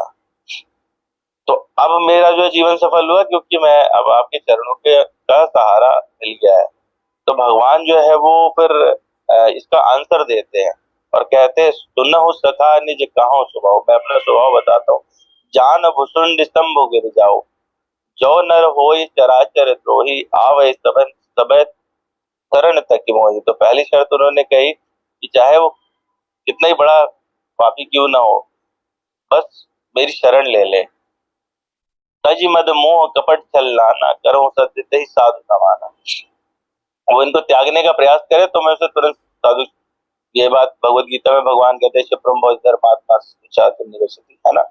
तो अब मेरा जो जीवन सफल हुआ क्योंकि मैं अब आपके चरणों के का सहारा मिल गया है। तो भगवान जो है वो फिर इसका आंसर देते हैं और कहते हैं सुनहु सखा निज कहां स्वभाव। मैं अपना स्वभाव बताता हूँ। जान भुसुंड स्तंभ गिर जाओ, जो नर होई चराचर द्रोही, आवै सबे शरण तक मोहि। तो पहली शर्त उन्होंने कही कि चाहे वो कितना ही बड़ा पापी क्यों ना हो, बस मेरी शरण ले ले। तज मद मोह कपट छल लाना, करो सत्य ते ही साधु समाना। वो इनको त्यागने का प्रयास करे तो मैं उसे तुरंत साधु। ये बात भगवत गीता में भगवान कहते हैं क्षिप्रम धर्मात्मा है ना।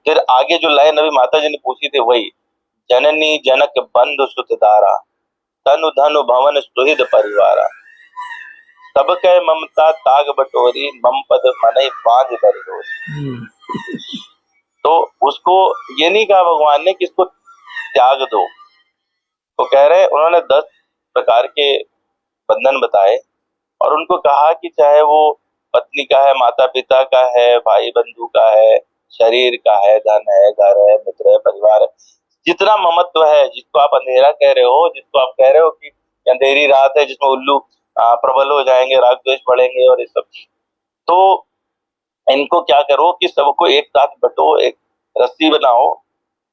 फिर आगे जो लाइन अभी माता जी ने पूछी थी वही, जननी जनक बंधु सुत दारा, तनु धनु भवन सुहिद परिवारा, सब कह ममता ताग बटोरी, मम पद मनहि बांध धरि डोरी। तो उसको ये नहीं कहा भगवान ने कि इसको त्याग दो। तो कह रहे उन्होंने 10 प्रकार के बंधन बताए और उनको कहा कि चाहे वो पत्नी का है, माता पिता का है, भाई बंधु का है, शरीर का है, धन है, घर है, मित्र है, परिवार है, जितना ममत्व है, जिसको आप अंधेरा कह रहे हो, जिसको आप कह रहे हो कि अंधेरी रात है जिसमें उल्लू प्रबल हो जाएंगे, राग द्वेष बढ़ेंगे और ये सब, तो इनको क्या करो कि सबको एक साथ बटो, एक रस्सी बनाओ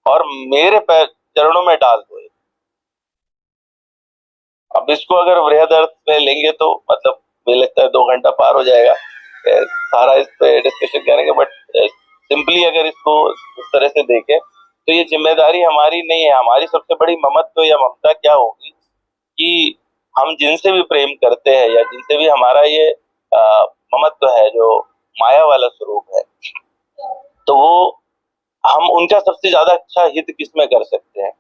और मेरे पैर चरणों में डाल दो। अब इसको अगर वृहद अर्थ में लेंगे तो मतलब मुझे लगता है 2 घंटा पार हो जाएगा सारा इस पे डिस्कशन करेंगे, बट सिंपली अगर इसको इस तरह से देखें तो ये जिम्मेदारी हमारी नहीं है। हमारी सबसे बड़ी ममत्व या ममता क्या होगी कि हम जिनसे भी प्रेम करते हैं या जिनसे भी हमारा ये ममत्व है, जो माया वाला स्वरूप है, तो वो हम उनका सबसे ज्यादा अच्छा हित किसमें कर सकते हैं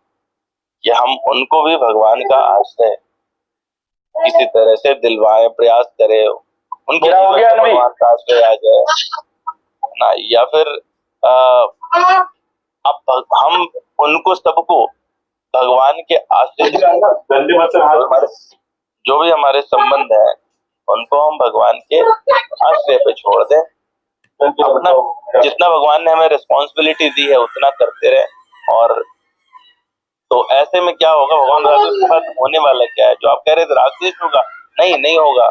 कि हम उनको भी भगवान का आश्रय किसी तरह से दिलवाए, प्रयास करें, उनके जीवन में भगवान का आश्रय आ जाए ना, या फिर अब हम उनको सबको भगवान के आश्रय, जो भी हमारे संबंध है उनको हम भगवान के आश्रय पे छोड़ दें, अपना जितना भगवान ने हमें रिस्पॉन्सिबिलिटी दी है उतना करते रहे। और तो ऐसे में क्या होगा, भगवान राग द्वेष के बाद होने वाला क्या है, जो आप कह रहे थे राग द्वेष होगा, नहीं होगा।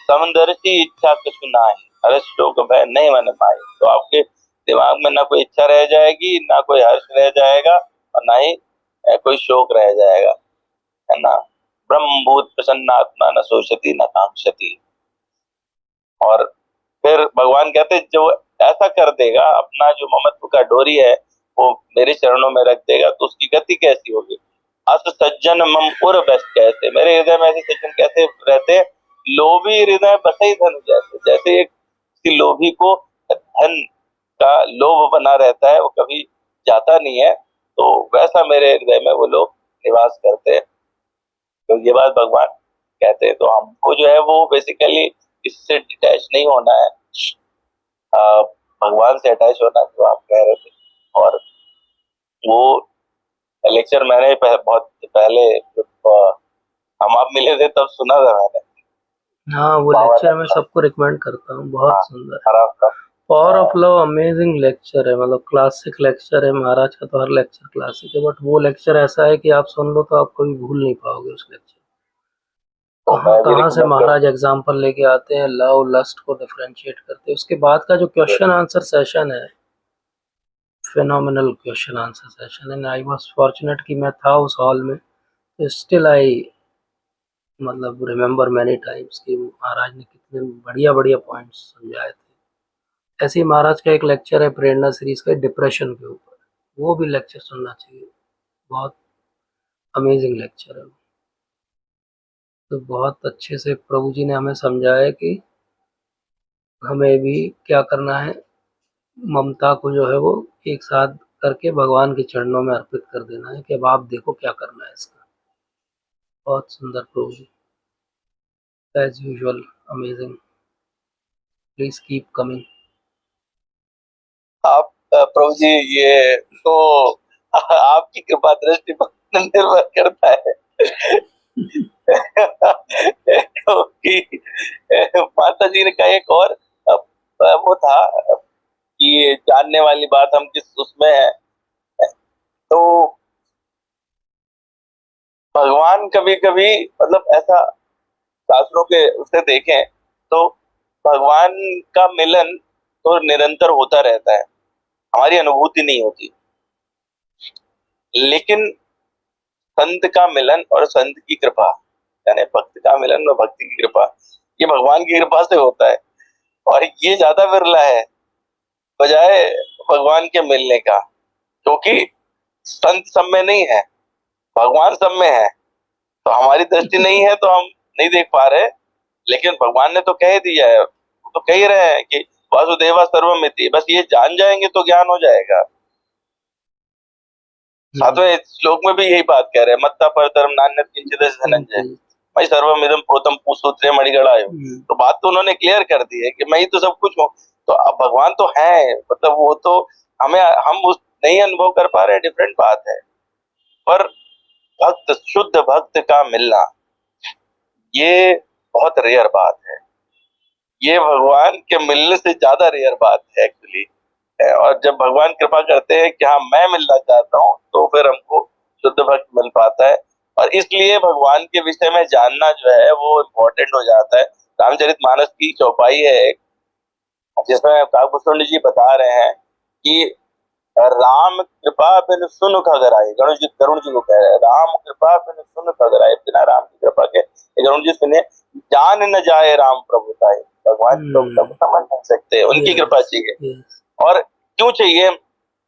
समदर्शी इच्छा कुछ ना है, हर्ष शोक भय नहीं मन माई, तो आपके दिमाग में ना कोई इच्छा रह जाएगी, ना कोई हर्ष रह जाएगा और ना ही कोई शोक रह जाएगा, है ना। ब्रह्मभूत प्रसन्नात्मा न शोषति न कांक्षति। और फिर भगवान कहते जो ऐसा कर देगा, अपना जो ममत्व का डोरी है वो मेरे चरणों में रख देगा, तो उसकी गति कैसी होगी। अस सज्जन मम उर बस कैसे, मेरे हृदय में ऐसे सज्जन कैसे रहते हैं, लोभी हृदय बसई धन जैसे, जैसे एक किसी लोभी को धन का लोभ बना रहता है, वो कभी जाता नहीं है, तो वैसा मेरे हृदय में वो लोग निवास करते हैं। तो ये बात भगवान कहते हैं, तो हमको जो है वो बेसिकली इससे डिटैच नहीं होना है, भगवान से अटैच होना, जो आप कह रहे थे। और वो लेक्चर मैंने बहुत पहले हम आप मिले थे तब सुना था मैंने। हाँ, वो लेक्चर मैं सबको रिकमेंड करता हूँ, बहुत सुंदर है। Power of love amazing lecture है, मतलब क्लासिक लेक्चर है। महाराज का तो हर लेक्चर क्लासिक है, बट वो लेक्चर ऐसा है कि आप सुन लो तो आप कभी भूल नहीं पाओगे उस लेक्चर। कहाँ से महाराज एग्जाम्पल लेके आते हैं, लव लस्ट को डिफरेंशिएट करते हैं। उसके बाद का जो क्वेश्चन आंसर सेशन है, phenomenal question answer session, and I was fortunate कि मैं था उस हॉल में, तो स्टिल आई मतलब रिमेम्बर मैनी टाइम्स कि महाराज ने कितने बढ़िया बढ़िया पॉइंट्स समझाए थे। ऐसे ही महाराज का एक लेक्चर है प्रेरणा सीरीज का डिप्रेशन के ऊपर, वो भी लेक्चर सुनना चाहिए, बहुत अमेजिंग लेक्चर है। तो बहुत अच्छे से प्रभु जी ने हमें समझाया कि हमें भी क्या करना है, ममता को जो है वो एक साथ करके भगवान के चरणों में अर्पित कर देना है कि अब आप देखो क्या करना है इसका। बहुत सुंदर प्रभु जी, as usual amazing, please keep coming. आप प्रभु जी, ये तो आपकी कृपा दृष्टि पर निर्भर करता है क्योंकि माता जी ने का एक और वो था कि ये जानने वाली बात हम किस उसमें है, तो भगवान कभी कभी मतलब ऐसा शास्त्रों के उससे देखें तो भगवान का मिलन तो निरंतर होता रहता है, हमारी अनुभूति नहीं होती, लेकिन संत का मिलन और संत की कृपा, यानी भक्त का मिलन और भक्ति की कृपा, ये भगवान की कृपा से होता है। और ये ज्यादा विरला है बजाय भगवान के मिलने का, क्योंकि संत सब में नहीं है, भगवान सब में है। तो हमारी दृष्टि नहीं है तो हम नहीं देख पा रहे, लेकिन भगवान ने तो कह दिया है, तो कह ही रहे हैं कि वासुदेवा सर्वमिति, बस ये जान जाएंगे तो ज्ञान हो जाएगा। सातवें श्लोक में भी यही बात कह रहे हैं, मत्ता परतरम नान्यत् किंचित् धनंजय मैं सर्वमिदं प्रोतम सूत्रे मणिगणाय। तो बात तो उन्होंने क्लियर कर दी है कि मैं ही तो सब कुछ हूँ। तो अब भगवान तो है, मतलब वो तो हमें हम उस नहीं अनुभव कर पा रहे, डिफरेंट बात है, पर भक्त शुद्ध भक्त का मिलना ये बहुत रेयर बात है, ये भगवान के मिलने से ज्यादा रेयर बात है एक्चुअली, और जब भगवान कृपा करते हैं कि हाँ मैं मिलना चाहता हूँ, तो फिर हमको शुद्ध भक्त मिल पाता है। और इसलिए भगवान के विषय में जानना जो है वो इम्पोर्टेंट हो जाता है। रामचरितमानस की चौपाई है एक, जिसमें काकभूषण जी बता रहे हैं कि राम कृपा बिन सुन खगराए। गरुण जी को कह रहे हैं, राम कृपा बिन सुन खगराए, बिना राम की कृपा के। गरुण जी सुनिए, जान न जाए राम प्रभुताई। भगवान तो सब समझ नहीं सकते, उनकी कृपा चाहिए। yes, और क्यों चाहिए?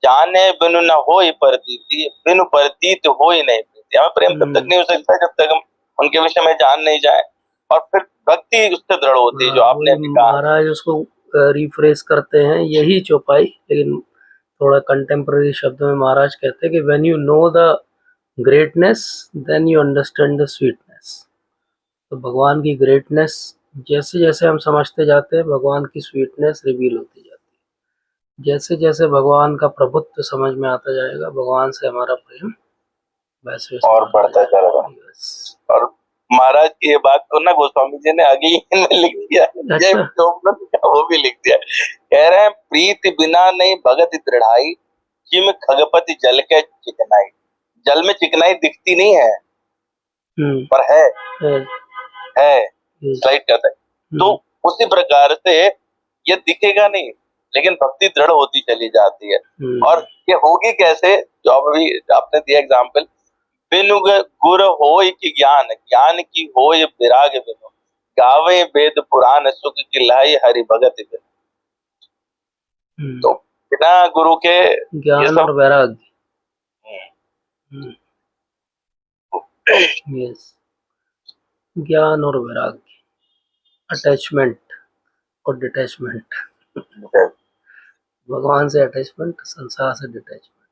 जाने बिनु न होई प्रतीति, बिनु प्रतीत होई नहीं प्रीति। हमें प्रेम तब तक नहीं हो सकता जब तक हम उनके विषय में जान नहीं जाए, और फिर भक्ति उससे दृढ़ होती है, जो आपने वही अभी कहा। महाराज उसको रिफ्रेश करते हैं यही चौपाई, लेकिन थोड़ा कंटेम्प्रेरी शब्दों में महाराज कहते हैं कि when you know the greatness then you understand the sweetness. तो भगवान की ग्रेटनेस जैसे जैसे हम समझते जाते हैं, भगवान की स्वीटनेस रिवील होती जाती है। जैसे जैसे भगवान का प्रभुत्व समझ में आता जाएगा, भगवान से हमारा प्रेम वैसे वैसे और बढ़ता जाएगा। Yes. और महाराज की ये बात को ना गोस्वामी जी ने आगे ही में लिख दिया, जय अच्छा। जो वो भी लिख दिया। कह रहे हैं, प्रीति बिना नहीं भगत दृढ़ाई, जिम खगपति जल के चिकनाई। जल में चिकनाई दिखती नहीं है, पर है Yes. स्लाइड करता है। तो उसी प्रकार से ये दिखेगा नहीं, लेकिन भक्ति दृढ़ होती चली जाती है। और ये होगी कैसे? जो अभी आपने दिया एग्जाम्पल, बिनु गुर होय की ज्ञान, ज्ञान की होय विराग बिनु, गावे वेद पुराण सुख की लाई हरि भगत बिनु। तो बिना गुरु के ये ज्ञान सब और वैराग्य। यस, ज्ञान और वैराग्य, अटैचमेंट और डिटैचमेंट। भगवान से अटैचमेंट, संसार से डिटैचमेंट।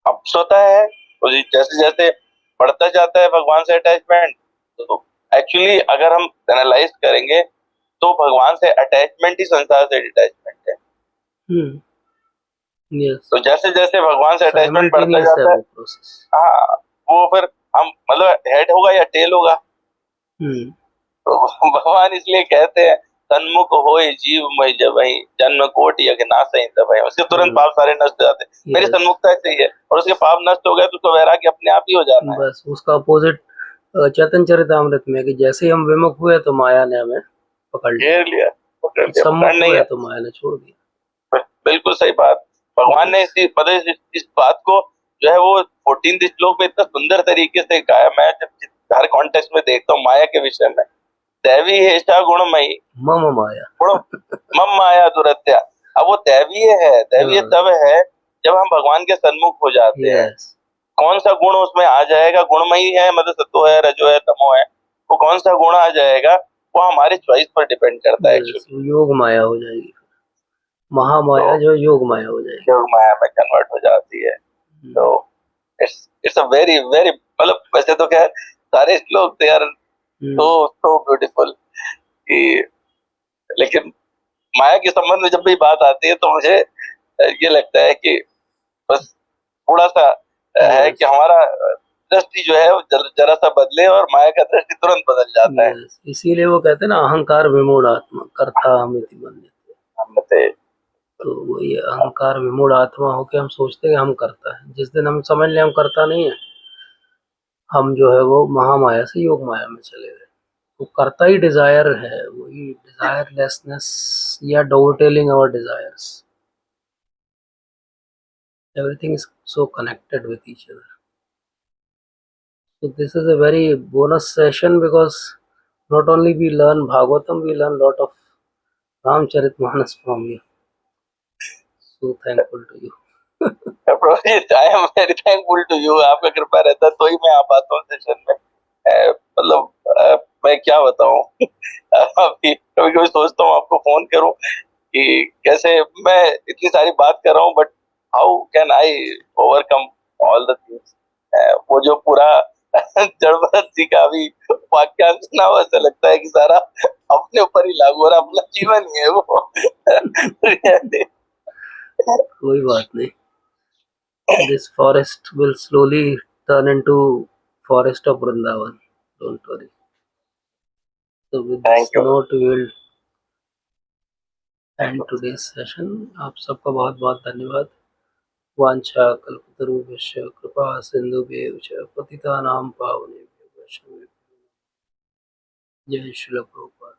अब स्वतः है, तो जैसे जैसे बढ़ता जाता है भगवान से अटैचमेंट, तो एक्चुअली अगर हम एनालाइज करेंगे तो भगवान से अटैचमेंट ही संसार से डिटैचमेंट है। यस, तो जैसे जैसे भगवान से अटैचमेंट बढ़ता साइमल्टेनियस जाता है है, वो प्रोसेस। हाँ, वो फिर हम मतलब हेड होगा या टेल होगा। तो भगवान इसलिए कहते हैं, सन्मुख होए जीव मई जबहि, जन्म कोटि यज्ञ नासहि तबहि। उसके तुरंत पाप सारे नष्ट हो जाते हैं। मेरी सन्मुखता चाहिए, और उसके पाप नष्ट हो गए तो उसका वैराग्य अपने आप ही हो जाना है। बस उसका अपोजिट चैतन्य चरितामृत में, कि जैसे ही हम विमुख हुए तो माया ने हमें पकड़ लिया, घेर लिया, पकड़ लिया, सम्मुख पकड़ नहीं हुए है। तो माया ने छोड़ दिया। बिल्कुल सही बात। भगवान ने इस बात को जो है वो 14th श्लोक में इतना सुंदर तरीके से कहा है। मैं जब हर कॉन्टेक्स्ट में देखता हूँ माया के विषय में, दैवी हेषा गुणमयी मम माया, गुण मम माया दुरत्या। अब वो दैवीय है, दैवीय तब है जब हम भगवान के सन्मुख हो जाते हैं। कौन सा गुण उसमें आ जाएगा? गुणमयी है, मतलब सत्व है, रजो है, तमो है, वो कौन सा गुण आ जाएगा वो हमारे चॉइस पर डिपेंड करता है। एक्चुअली योग माया हो जाएगी, महामाया जो योग माया हो जाएगी, योग माया में कन्वर्ट हो जाती है। तो इट्स अ वेरी वेरी, मतलब वैसे तो क्या सारे श्लोक दे आर सो ब्यूटीफुल कि, लेकिन माया के संबंध में जब भी बात आती है तो मुझे ये लगता है कि बस थोड़ा सा है कि हमारा दृष्टि जो है वो जरा सा बदले और माया का दृष्टि तुरंत बदल जाता है। इसीलिए वो कहते हैं ना, अहंकार विमूढ़ आत्मा कर्ता हमिति मन्यते। तो वही अहंकार विमूढ़ आत्मा होके हम सोचते हैं हम करता है। जिस दिन हम समझ लें हम करता नहीं है, हम जो है वो महामाया से योग माया में चले गए। वो करता ही डिजायर है, वही डिजायरलेसनेस या dovetailing our desires. Everything is so connected with each other. So this is a very bonus session, because not only we learn Bhagavatam, we learn lot of Ramcharitmanas from you. So thankful to you. I am very thankful to you. आपका कृपा रहता तो ही मैं आ पाता हूँ session में। मतलब मैं क्या बताऊँ अभी कभी कभी सोचता हूँ आपको फोन करूँ कि कैसे मैं इतनी सारी बात कर रहा हूँ, but how can I overcome all the things. वो जो पूरा जड़भरत जी का भी वाक्यांश सुना हुआ, ऐसा लगता है कि सारा अपने ऊपर ही लागू हो रहा, अपना जीवन ही है वो। कोई बात नहीं, this forest will slowly turn into forest of Vrindavan, don't worry. So with this note we will and today's session. आप सबका बहुत बहुत धन्यवाद। वांछा कल्पतरुभ्यश्च कृपा सिन्धुभ्येव च पतितानां पावनेभ्यो वैष्णवेभ्यो जय श्रील प्रभुपाद।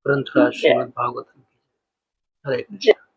ग्रंथराज श्रीमद् भागवतम की जय। हरे कृष्ण।